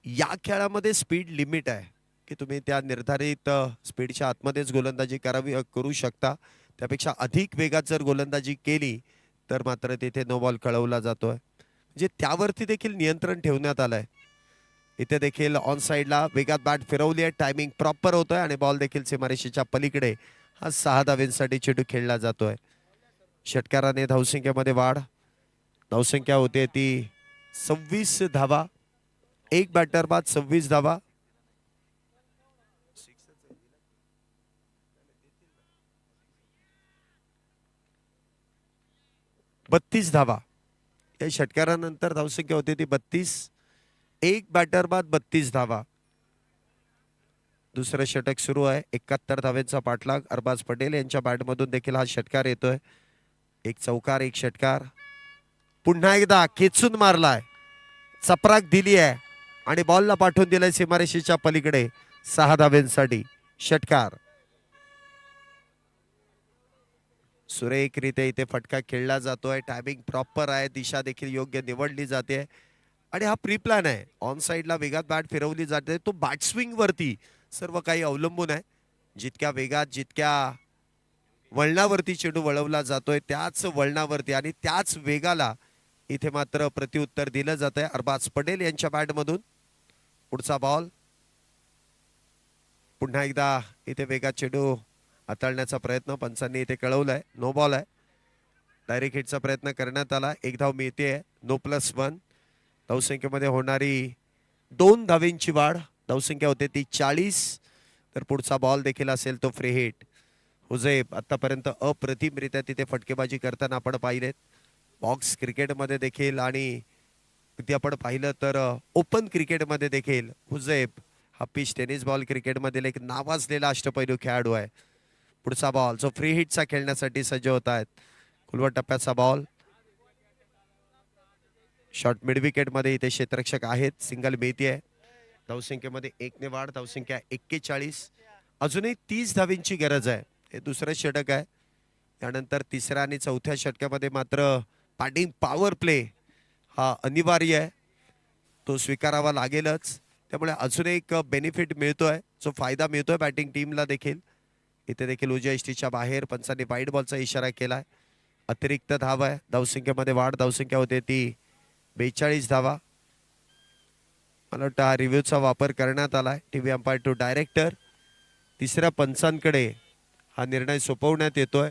या खेळामध्ये स्पीड लिमिट आहे की तुम्ही त्या निर्धारित स्पीडच्या आतमध्येच गोलंदाजी करू शकता. त्यापेक्षा अधिक वेगात जर गोलंदाजी केली तर मात्र तिथे नो बॉल कळवला जातोय. म्हणजे त्यावरती देखील नियंत्रण ठेवण्यात आलंय. इथे देखील ऑन साइडला वेगात बॅट फिरवली आहे. टायमिंग प्रॉपर होतोय आणि बॉल देखील सीमारेषेच्या पलीकडे हा 6 धावेंसाठी चेंडू खेळला जातोय. षटकाराने धावसंख्येमध्ये वाढ. धावसंख्या होते ती 26 धावा. एक बॅटर बाद 26 धावा. बत्तीस धावा. या षटकारानंतर धावसंख्या होते ती 32. एक बॅटर बाद 32 धावा. दुसरं षटक सुरू आहे. 71 धावेचा पाठलाग. अरबाज पटेल यांच्या बॅटमधून देखील हा षटकार येतोय. एक चौकार, एक षटकार. पुन्हा एकदा खेचून मारलाय. चपराक दिली आहे आणि बॉलला पाठवून दिलाय सीमारेषेच्या पलीकडे. 6 धावेंसाठी षटकार. सुरेखरित्या इथे फटका खेळला जातोय. टायमिंग प्रॉपर आहे. दिशा देखील योग्य निवडली जाते आणि हा प्री प्लॅन आहे. ऑन साइडला वेगात बॅट फिरवली जाते. तो बॅट स्विंग वरती सर्व काही अवलंबून आहे. जितक्या वेगात जितक्या वळणावरती चेंडू वळवला जातोय त्याच वळणावरती आणि त्याच वेगाला इथे मात्र प्रत्युत्तर दिलं जात आहे अरबाज पटेल यांच्या बॅटमधून. पुढचा बॉल पुन्हा एकदा इथे वेगात चेंडू हाताळण्याचा प्रयत्न पंचांनी इथे कळवलाय. नो बॉल आहे. डायरेक्ट हिटचा प्रयत्न करण्यात आला. एक धाव मिळते. नो +1. धावसंख्येमध्ये होणारी 2 धावेंची वाढ. धावसंख्या होते ती 40. तर पुढचा बॉल देखील असेल तो फ्री हिट. हुजैब आतापर्यंत अप्रतिमरित्या तिथे फटकेबाजी करताना आपण पाहिलेत. बॉक्स क्रिकेटमध्ये देखील आणि किती आपण पाहिलं तर ओपन क्रिकेटमध्ये देखील हुजैब हा पिच टेनिस बॉल क्रिकेटमधील एक नावाजलेला अष्टपैलू खेळाडू आहे. पुढचा बॉल जो फ्री हिटचा खेळण्यासाठी सज्ज होत आहेत. खुलवट टप्प्याचा बॉल शॉर्ट मिड विकेट मध्ये इथे क्षेत्ररक्षक आहेत. सिंगल मिळतीये. धावसंख्येमध्ये 1 ने वाढ. धावसंख्या 41. अजूनही 30 धावींची गरज आहे. हे दुसरं षटक आहे. त्यानंतर तिसऱ्या आणि चौथ्या षटकामध्ये मात्र बॅटिंग पॉवर प्ले हा अनिवार्य आहे. तो स्वीकारावा लागेलच. त्यामुळे अजून एक बेनिफिट मिळतोय जो फायदा मिळतोय बॅटिंग टीमला देखील. इथे देखील उजव्या यष्टीच्या बाहेर पंचांनी वाईड बॉलचा इशारा केलाय. अतिरिक्त धाव आहे. धावसंख्येमध्ये वाढ. धावसंख्या होते ती 42 धावा. मला वाटतं हा रिव्ह्यूचा वापर करण्यात आलाय. TV umpire to director. तिसऱ्या पंचांकडे हा निर्णय सोपवण्यात येतोय.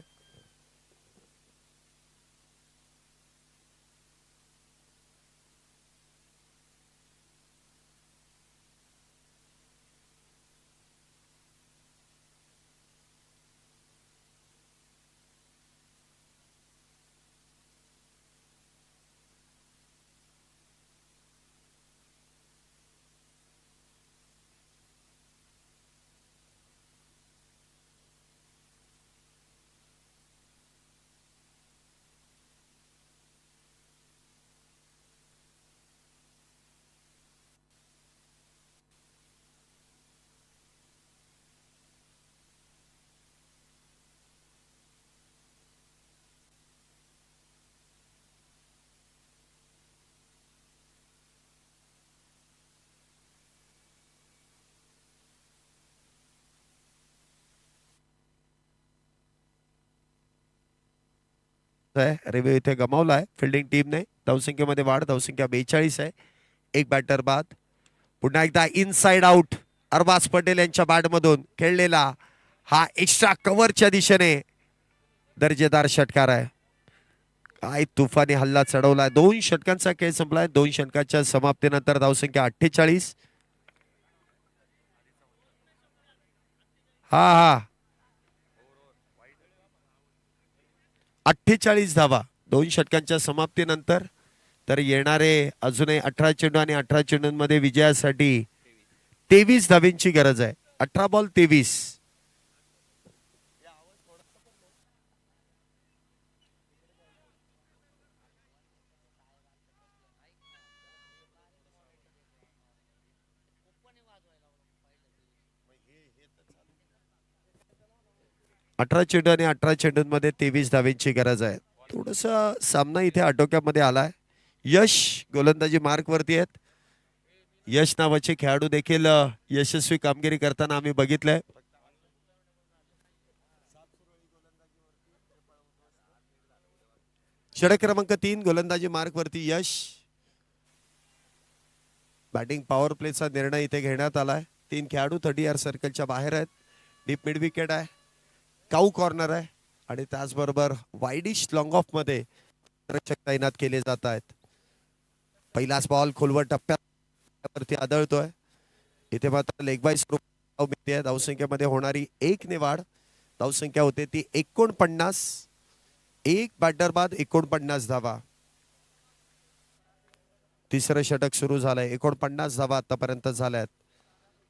रिव्ह्यू इथे गमावलाय फिल्डिंग टीमने. धावसंख्येमध्ये वाढ. धावसंख्या 42 आहे. एक बॅटर बाद. पुन्हा एकदा इनसाइड आउट अरबाज पटेल यांच्या बॅटमधून खेळलेला हा एक्स्ट्रा कव्हरच्या दिशेने दर्जेदार षटकार आहे. काय तुफानी हल्ला चढवलाय. 2 षटकांचा खेळ संपलाय. 2 षटकांच्या समाप्तीनंतर धावसंख्या 48. हा 48 धावा 2 षटकांच्या समाप्तीनंतर. तर येणारे अजूनही 18 चेंडू आणि 18 चेंडूंमध्ये विजयासाठी 23 धावींची गरज आहे. 18 बॉल 23. अठरा चेंडू आणि 18 चेंडूंमध्ये 23 धावेंची गरज आहे. थोडस सामना इथे आटोक्यामध्ये आलाय. यश गोलंदाजी मार्क वरती आहेत. यश नावाचे खेळाडू देखील यशस्वी कामगिरी करताना आम्ही बघितलंय. षटक क्रमांक 3 गोलंदाजी मार्क वरती यश. बॅटिंग पॉवर प्लेचा निर्णय इथे घेण्यात आलाय. 3 खेळाडू 30 सर्कलच्या बाहेर आहेत. डीप मिड विकेट आहे. काऊ कॉर्नर आहे आणि त्याचबरोबर वाईडिश लॉंग ऑफ मध्ये रक्षक तैनात केले जात आहेत. पहिलाच बॉल खोलवर टप्प्यावरती आदळतोय. इथे मात्र लेग बाय स्वरूप मिळते. धावसंख्येमध्ये होणारी 1 ने वाढ. धावसंख्या होते ती 49. एक बॅटर बाद 49 धावा. तिसरं षटक सुरू झालंय. 49 धावा आतापर्यंत झाल्यात.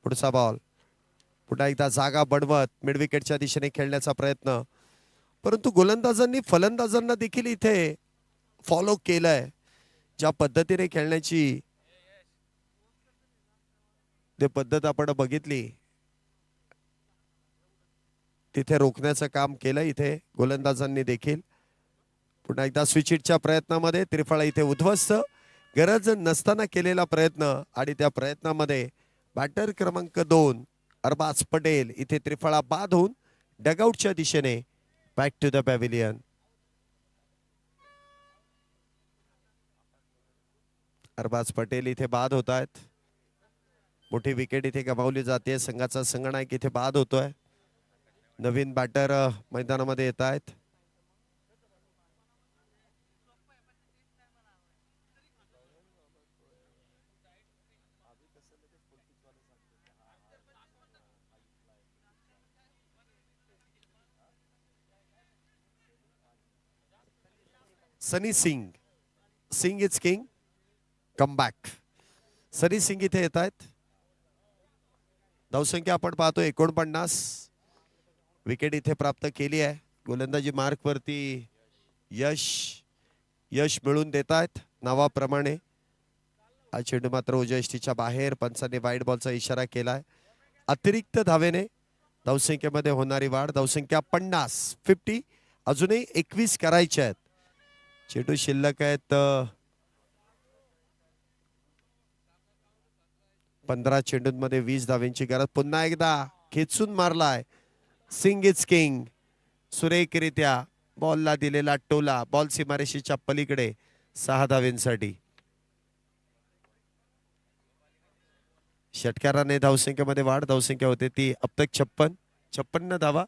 पुढचा बॉल पुन्हा एकदा जागा बनवत मिड विकेटच्या दिशेने खेळण्याचा प्रयत्न. परंतु गोलंदाजांनी फलंदाजांना देखील इथे फॉलो केलंय. ज्या पद्धतीने खेळण्याची पद्धत आपण बघितली तिथे रोखण्याचं काम केलं इथे गोलंदाजांनी देखील. पुन्हा एकदा स्विच हिटच्या प्रयत्नामध्ये त्रिफळा इथे उद्ध्वस्त. गरज नसताना केलेला प्रयत्न आणि त्या प्रयत्नामध्ये बॅटर क्रमांक 2 अरबाज पटेल इथे त्रिफळा बाद होऊन डगआउटच्या दिशेने back to the pavilion. Arbaz Patel इथे बाद होत आहेत. मोठी विकेट इथे गमावली जाते. संघाचा संगणक इथे बाद होतोय. नवीन बॅटर मैदानामध्ये येत आहेत. Sunny Singh. Singh is king. Come back. Sunny Singh इथे येत आहेत. धावसंख्या आपण पाहतो 49. विकेट इथे प्राप्त केली आहे. गोलंदाजी मार्क वरती यश मिळून देत आहेत नावाप्रमाणे. हा चेंडू मात्र उजयष्टीच्या बाहेर. पंचाने वाईड बॉलचा इशारा केलाय. अतिरिक्त धावेने धावसंख्येमध्ये होणारी वाढ. धावसंख्या 50. अजूनही 21 करायचे आहेत. चेंडू शिल्लक आहेत 15 चेंडूंमध्ये 20 धावेंची गरज. पुन्हा एकदा खेचून मारलाय. Singh is king. सुरेखरित्या बॉलला दिलेला टोला. बॉल सीमारेषेच्या पलीकडे 6 धावेंसाठी. षटकाराने धावसंख्येमध्ये वाढ. धावसंख्या होते ती अब तक 56 धावा.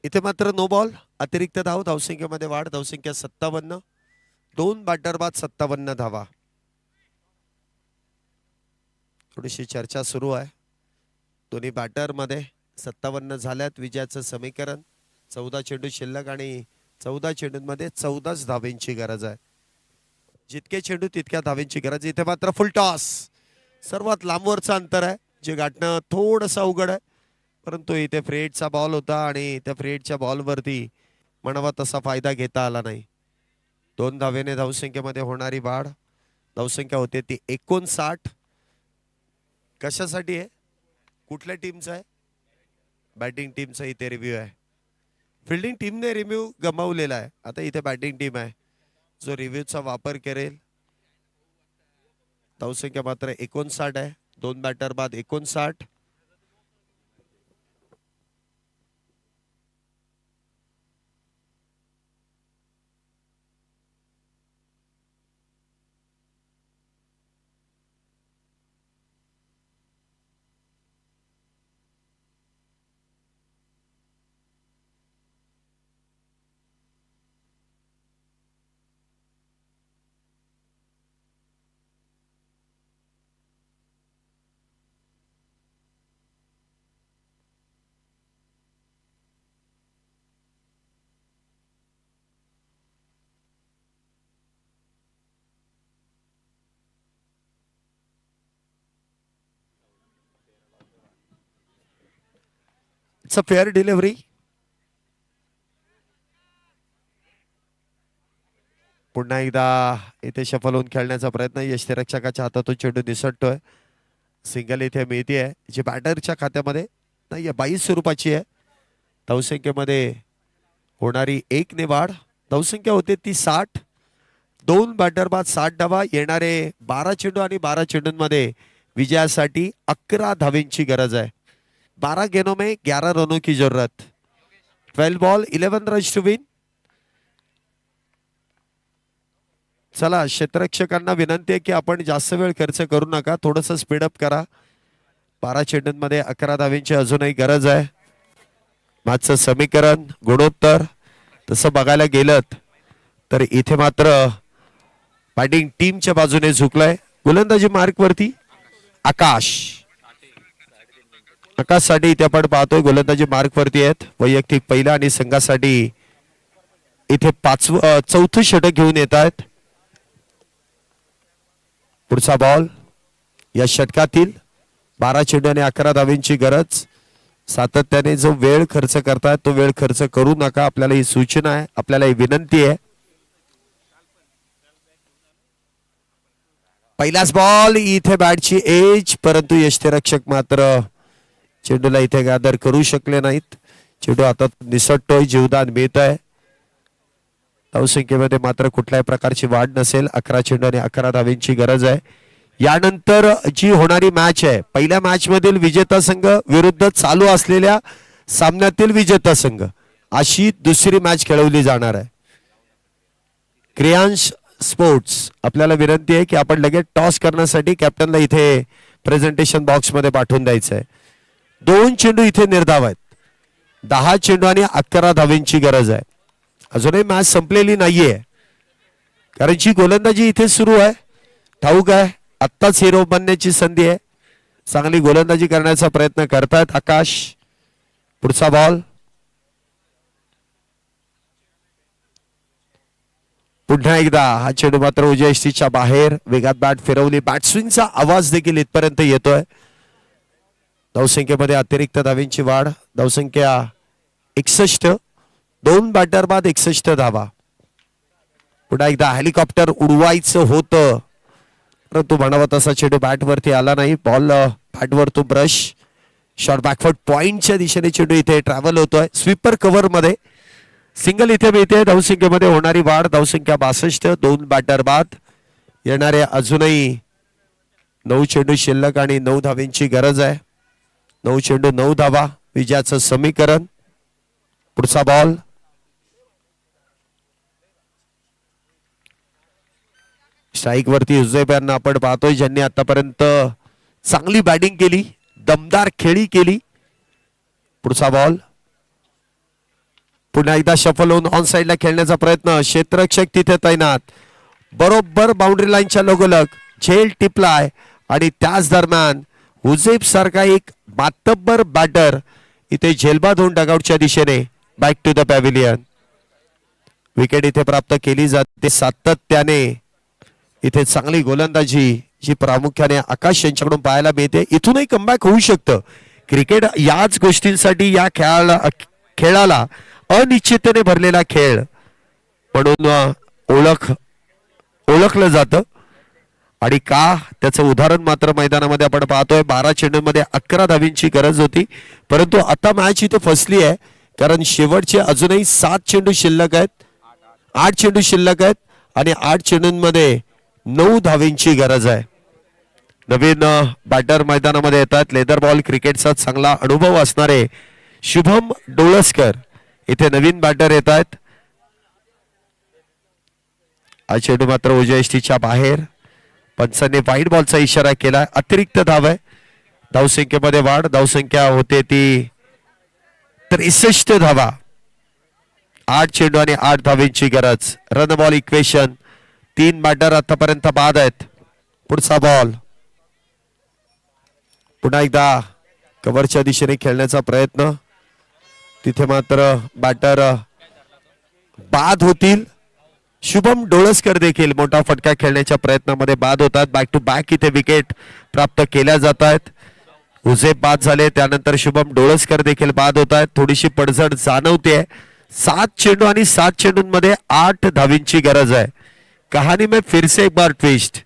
इथे मात्र नो बॉल. अतिरिक्त धाव. धावसंख्येमध्ये वाढ. धावसंख्या 57. 2 बॅटर बाद 57 धावा. थोडीशी चर्चा सुरू आहे. दोन्ही बॅटर मध्ये 57 झाल्यात. विजयाचं समीकरण. 14 चेंडू शिल्लक आणि 14 चेंडूंमध्ये 14 धावेंची गरज आहे. जितके चेंडू तितक्या धावेंची गरज. इथे मात्र फुल टॉस. सर्वात लांबवरचं अंतर आहे जे गाठणं थोडंसं अवघड आहे. परंतु इथे फ्रेडचा बॉल होता आणि त्या फ्रेडच्या बॉलवरती म्हणावा तसा फायदा घेता आला नाही. 2 धावेने धावसंख्येमध्ये होणारी वाढ. धावसंख्या होते ती 59. कशासाठी आहे? कुठल्या टीमचा आहे? बॅटिंग टीमचा इथे रिव्ह्यू आहे. फिल्डिंग टीमने रिव्ह्यू गमावलेला आहे. आता इथे बॅटिंग टीम आहे जो रिव्ह्यूचा वापर करेल. धावसंख्या मात्र 59 आहे. 2 बॅटर बाद 59. It's a fair delivery. पुन्हा एकदा इथे शफल होऊन खेळण्याचा प्रयत्न. यष्टीरक्षकाच्या हातातून चेंडू निसटतोय. सिंगल इथे मिळते आहे जी बॅटरच्या खात्यामध्ये नाही 22 स्वरूपाची आहे. धावसंख्येमध्ये होणारी 1 ने वाढ. धावसंख्या होते ती 60. 2 बॅटर बाद 60 धावा. येणारे 12 चेंडू आणि 12 चेंडूंमध्ये विजयासाठी 11 धावेंची गरज आहे. 12 गेंदों में 11 रनों की जरूरत. 12 बॉल 11 रन्स टू विन. चला क्षेत्ररक्षकांना विनंती आहे की आपण जास्त वेळ खर्च करू नका. थोडंसं स्पीडअप करा. 12 चेंडूंमध्ये 11 धावेंची अजूनही गरज आहे. मॅचचं समीकरण गुणोत्तर तसं बघायला गेलं तर इथे मात्र बॅटिंग टीमच्या बाजूने झुकलाय. गोलंदाजी मार्क वरती आकाश. आकाशसाठी इथे आपण पाहतोय गोलंदाजी मार्क वरती आहेत. वैयक्तिक पहिला आणि संघासाठी इथे 4थं षटक घेऊन येत आहेत. पुढचा बॉल या षटकातील 12 चेंडू आणि 11 धावेंची गरज. सातत्याने जो वेळ खर्च करताय तो वेळ खर्च करू नका. आपल्याला ही सूचना आहे, आपल्याला ही विनंती आहे. पहिलाच बॉल इथे बॅटची एज, परंतु यष्टीरक्षक मात्र चेंडूला इथे गॅदर करू शकले नाहीत. चेंडू आता निसटतोय, जीवदान मिळत आहे. धावसंख्येमध्ये मात्र कुठल्याही प्रकारची वाढ नसेल. 11 चेंडू आणि 11 धावेंची गरज आहे. यानंतर जी होणारी मॅच आहे, पहिल्या मॅच मधील विजेता संघ विरुद्ध चालू असलेल्या सामन्यातील विजेता संघ, अशी दुसरी मॅच खेळवली जाणार आहे. क्रियांश स्पोर्ट्स आपल्याला विनंती आहे की आपण लगेच टॉस करण्यासाठी कॅप्टनला इथे प्रेझेंटेशन बॉक्स मध्ये पाठवून द्यायचं आहे. 2 चेंडू इथे निर्धाव आहेत. 10 चेंडू आणि 11 धावेंची गरज आहे. अजूनही मॅच संपलेली नाहीये, कारण जी गोलंदाजी इथे सुरू आहे, ठाऊक आहे आत्ताच हिरो बनण्याची संधी आहे. चांगली गोलंदाजी करण्याचा प्रयत्न करतायत आकाश. पुढचा बॉल पुन्हा एकदा हा चेंडू मात्र उजव्या यष्टीच्या बाहेर. वेगात बॅट फिरवली, बॅटस्विंगचा आवाज देखील इथपर्यंत येतोय. धावसंख्येमध्ये अतिरिक्त धावेंची वाढ. धावसंख्या 61. 2 बॅटर बाद 61 धावा. पुन्हा एकदा हेलिकॉप्टर उडवायचं होतं, परंतु म्हणावा तसा चेंडू बॅटवरती आला नाही. बॉल बॅटवर तो ब्रश. शॉर्ट बॅकफुट पॉइंटच्या दिशेने चेंडू इथे ट्रॅव्हल होतोय. स्वीपर कव्हर मध्ये सिंगल इथे मिळते. धावसंख्येमध्ये होणारी वाढ. धावसंख्या 62. 2 बॅटर बाद. येणारे अजूनही 9 चेंडू शिल्लक आणि 9 धावेंची गरज आहे. 9 चेंडू 9 धावा विजयाचं समीकरण. पुढचा बॉल स्ट्राईक वरती उजव्यांना आपण पाहतोय, ज्यांनी आतापर्यंत चांगली बॅटिंग केली, दमदार खेळी केली. पुढचा बॉल पुन्हा एकदा शफल होऊन ऑन साइडला खेळण्याचा प्रयत्न. क्षेत्ररक्षक तिथे तैनात, बरोबर बाउंड्री लाईनच्या लगोलग झेल टिपलाय आणि त्याच दरम्यान हुजेब सारखा एक मातब्बर बॅटर इथे झेलबाद होऊन डगआउटच्या दिशेने back to the pavilion. Wicket इथे प्राप्त केली जाते. सातत्याने इथे चांगली गोलंदाजी जी प्रामुख्याने आकाश यांच्याकडून पाहायला मिळते. इथूनही कमबॅक होऊ शकतं. क्रिकेट याच गोष्टींसाठी, या खेळाला अनिश्चिततेने भरलेला खेळ म्हणून ओळखलं जातं. आणि का त्याचं उदाहरण मात्र मैदानामध्ये आपण पाहतोय. 12 चेंडूंमध्ये 11 धावींची गरज होती, परंतु आता मॅच इथे फसली आहे, कारण शेवटचे अजूनही 7 चेंडू शिल्लक आहेत. 8 चेंडू शिल्लक आहेत आणि 8 चेंडूंमध्ये 9 धावेंची गरज आहे. नवीन बॅटर मैदानामध्ये येतात. लेदर बॉल क्रिकेटचा चांगला अनुभव असणारे शुभम डोळसकर इथे नवीन बॅटर येत आहेत. हा चेंडू मात्र उजव्या यष्टीच्या बाहेर. पंचांनी वाईट बॉलचा इशारा केला. अतिरिक्त धाव आहे. धावसंख्येमध्ये वाढ. धावसंख्या होते ती 63 धावा. 8 चेंडू आणि 8 धावेंची गरज. Run ball equation. 3 बॅटर आतापर्यंत बाद आहेत. पुढचा बॉल पुन्हा एकदा कव्हरच्या दिशेने खेळण्याचा प्रयत्न. तिथे मात्र बॅटर बाद होतील. शुभम डोळसकर देखील मोठा फटका खेळण्याच्या प्रयत्नामध्ये बाद होतात. बॅक टू बॅक इथे विकेट प्राप्त केल्या जात आहेत. हुजेब बाद झाले, त्यानंतर शुभम डोळसकर देखील बाद होत आहेत. थोडीशी पडझड जाणवते. 7 चेंडू आणि 7 चेंडूंमध्ये 8 धावींची गरज आहे. कहाणी में फिर से एक बार ट्विस्ट.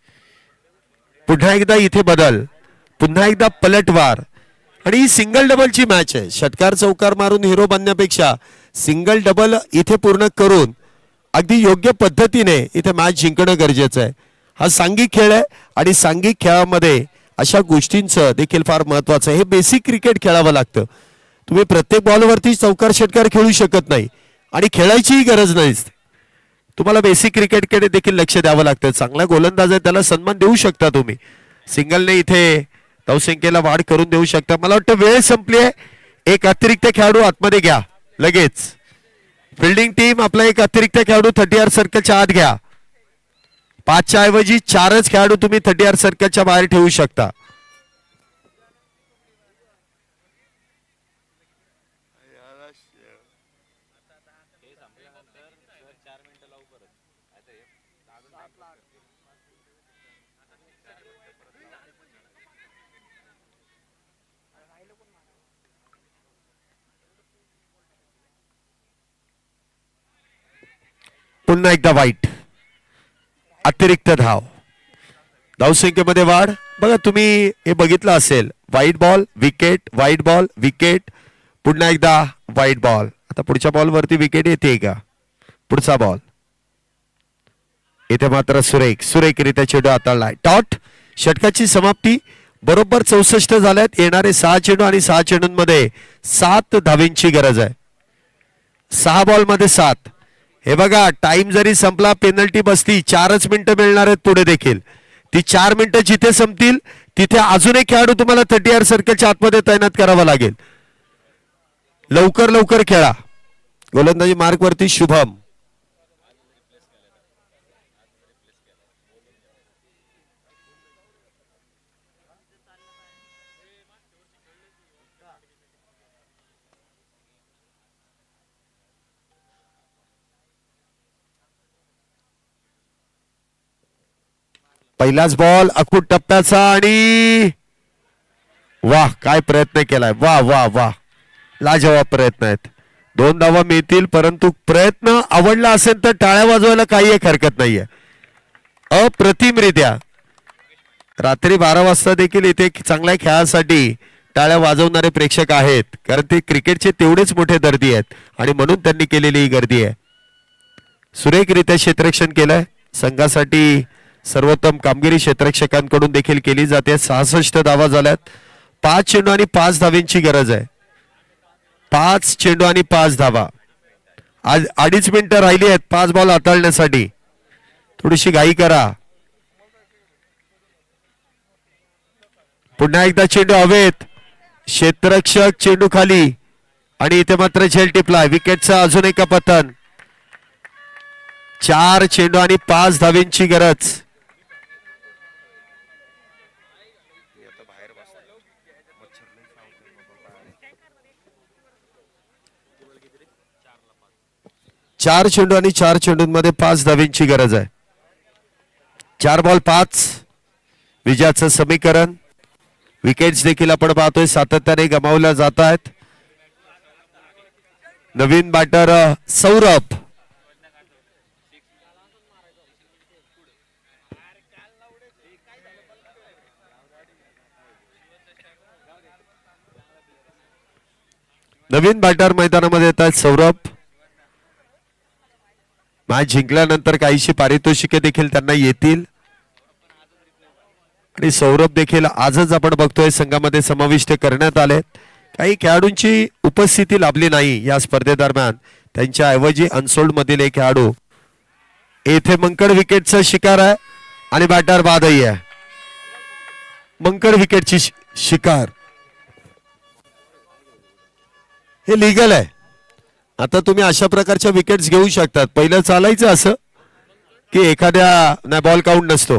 पुन्हा एकदा इथे बदल, पुन्हा एकदा पलटवार. आणि ही सिंगल डबलची मॅच आहे. षटकार चौकार मारून हिरो बनण्यापेक्षा सिंगल डबल इथे पूर्ण करून अगदी योग्य पद्धतीने इथे मॅच जिंकणं गरजेचं आहे. हा सांघिक खेळ आहे आणि सांघिक खेळामध्ये अशा गोष्टींचं देखील फार महत्वाचं आहे. हे बेसिक क्रिकेट खेळावं लागतं. तुम्ही प्रत्येक बॉलवरती चौकार षटकार खेळू शकत नाही आणि खेळायचीही गरज नाही. तुम्हाला बेसिक क्रिकेटकडे देखील लक्ष द्यावं लागतं. चांगला गोलंदाज आहे, त्याला सन्मान देऊ शकता तुम्ही. सिंगलने इथे धावसंख्येला वाढ करून देऊ शकता. मला वाटतं वेळ संपली आहे. एक अतिरिक्त खेळाडू आतमध्ये घ्या लगेच. फिल्डिंग टीम आपला एक अतिरिक्त खेळाडू 30 सर्कलच्या आत घ्या. 5च्या ऐवजी 4च खेळाडू तुम्ही 30 सर्कलच्या बाहेर ठेवू शकता. पुन्हा एकदा वाईट. अतिरिक्त धाव. धावसंख्येमध्ये वाढ. बघा तुम्ही हे बघितलं असेल, white ball wicket, white ball wicket, पुन्हा एकदा व्हाईट बॉल. आता पुढच्या बॉल वरती विकेट येते का? पुढचा बॉल इथे मात्र सुरेखरित्या चेंडू हाताळलाय. डॉट. षटकाची समाप्ती. बरोबर 64 झाल्यात. येणारे 6 चेंडू आणि 6 चेंडूंमध्ये 7 धावींची गरज आहे. 6 बॉल मध्ये 7. हे बघा टाइम जरी संपला, पेनल्टी बसली, 4च मिनिटं मिळणार आहेत पुढे देखील. ती 4 मिनिटं जिथे संपतील तिथे अजून एक खेळाडू तुम्हाला 30 सर्कलच्या आतमध्ये तैनात करावा लागेल. लवकर लवकर खेळा. गोलंदाजी मार्क वरती शुभम. पहिलाच बॉल अखूट टप्प्याचा आणि वाह काय प्रयत्न केलाय. वाह वाह वाह लाजवाब प्रयत्न आहेत. 2 धावा मिळतील, परंतु प्रयत्न आवडला असेल तर टाळ्या वाजवायला काही एक हरकत नाहीये. अप्रतिमरित्या रात्री 12 वाजता देखील इथे चांगल्या खेळासाठी टाळ्या वाजवणारे प्रेक्षक आहेत, कारण ते क्रिकेटचे तेवढेच मोठे दर्दी आहेत आणि म्हणून त्यांनी केलेली ही गर्दी आहे. सुरेखरित्या क्षेत्ररक्षण केलंय. संघासाठी सर्वोत्तम कामगिरी क्षेत्ररक्षकांकडून देखील केली जाते. 66 धावा झाल्यात. 5 चेंडू आणि 5 धावांची गरज आहे. 5 चेंडू आणि 5 धावा. आज 2.5 मिनिटं राहिली आहेत 5 बॉल हाताळण्यासाठी. थोडीशी घाई करा. पुन्हा एकदा चेंडू हवेत. क्षेत्ररक्षक चेंडू खाली आणि इथे मात्र झेल टिपलाय. विकेटचा अजून एका पतन. 4 चेंडू आणि 5 धावींची गरज. चार चेंडू आणि 4 चेंडूंमध्ये 5 धावींची गरज आहे. 4 बॉल 5 विजयाचं समीकरण. विकेट्स देखील आपण पाहतोय सातत्याने गमावल्या जात आहेत. नवीन बॅटर सौरभ. नवीन बॅटर मैदानामध्ये येत आहेत सौरभ. मॅच जिंकल्यानंतर काहीशी पारितोषिके देखील त्यांना येतील आणि सौरभ देखील आजच आपण बघतोय संघामध्ये समाविष्ट करण्यात आले. काही खेळाडूंची उपस्थिती लाभली नाही या स्पर्धेदरम्यान. त्यांच्या ऐवजी अनसोल्ड मधील एक खेळाडू येथे मंकड विकेटचा शिकार आहे आणि बॅटर बादही आहे. मंकड विकेटची शिकार. हे लिगल आहे. आता तुम्ही अशा प्रकारच्या विकेट्स घेऊ शकतात. पहिलं चालायचं असं की एखाद्या नाही, बॉल काउंट नसतो.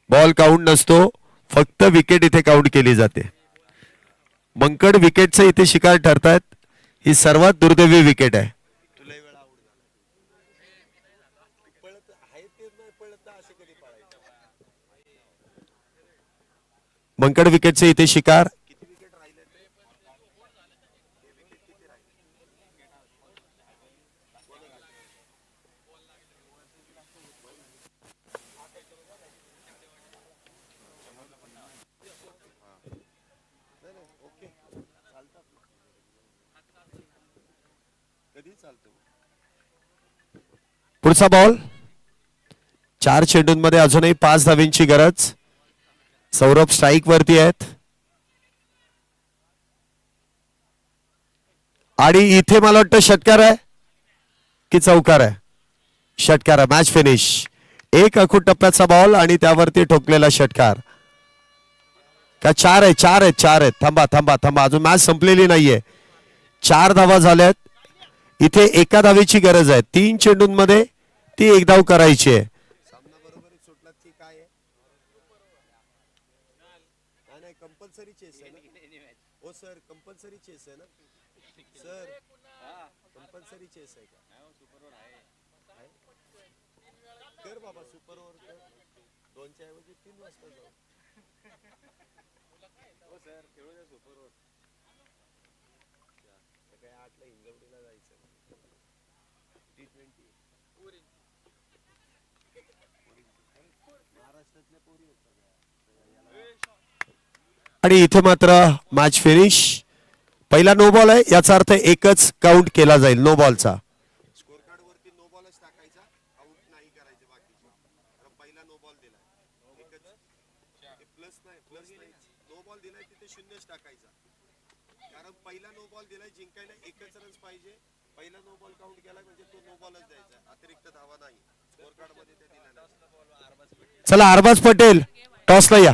बॉल काउंट नसतो, फक्त विकेट इथे काउंट केली जाते. मंकड विकेटचं इथे शिकार ठरतायत. ही सर्वात दुर्दैवी विकेट आहे. मंकड विकेटचे इथे शिकार. पुढचा बॉल. 4 चेंडूंमध्ये अजूनही 5 धावींची गरज. सौरभ स्ट्राईक वरती आहेत आणि इथे मला वाटतं षटकार आहे की चौकार आहे. षटकार आहे. Match finish. एक अखूट टप्प्याचा बॉल आणि त्यावरती ठोकलेला षटकार. का 4 आहे? 4 आहेत. 4 आहेत. थांबा थांबा थांबा, अजून मॅच संपलेली नाहीये. 4 धावा झाल्यात. इथे एका धावेची गरज आहे. 3 चेंडूंमध्ये ती एक धाव करायची आहे. सामना बरोबर सुटला की काय आहे? नाही, कंपल्सरी चेस आहे ना. हो सर, कंपल्सरी चेस आहे ना सर. कंपल्सरी चेस आहे का? कर बाबा सुपर ओव्हर कर. 2च्या ऐवजी 3 वाजता जाऊ. हो सर, खेळू द्या सुपर ओव्हर. काय 8ला हिंगवडीला जायचं. T20 आणि इथे मात्र मॅच फिनिश. पहिला नो बॉल आहे, याचा अर्थ एकच काउंट केला जाईल नो बॉलचा. स्कोर कार्ड वरती नो बॉलच टाकायचा, आउट नाही करायचे बाकीचे. कारण पहिला नो बॉल दिलाय, एकच प्लस नाही नो बॉल दिलाय तिथे शून्यच टाकायचा. कारण पहिला नो बॉल दिलाय, जिंकायला एकच रन्स पाहिजे. पहिला नो बॉल काउंट केला म्हणजे तो नो बॉलच द्यायचा, अतिरिक्त धावा नाही. स्कोर कार्ड मध्ये ते दिलेलं. चला अरबाज पटेल टॉसला या.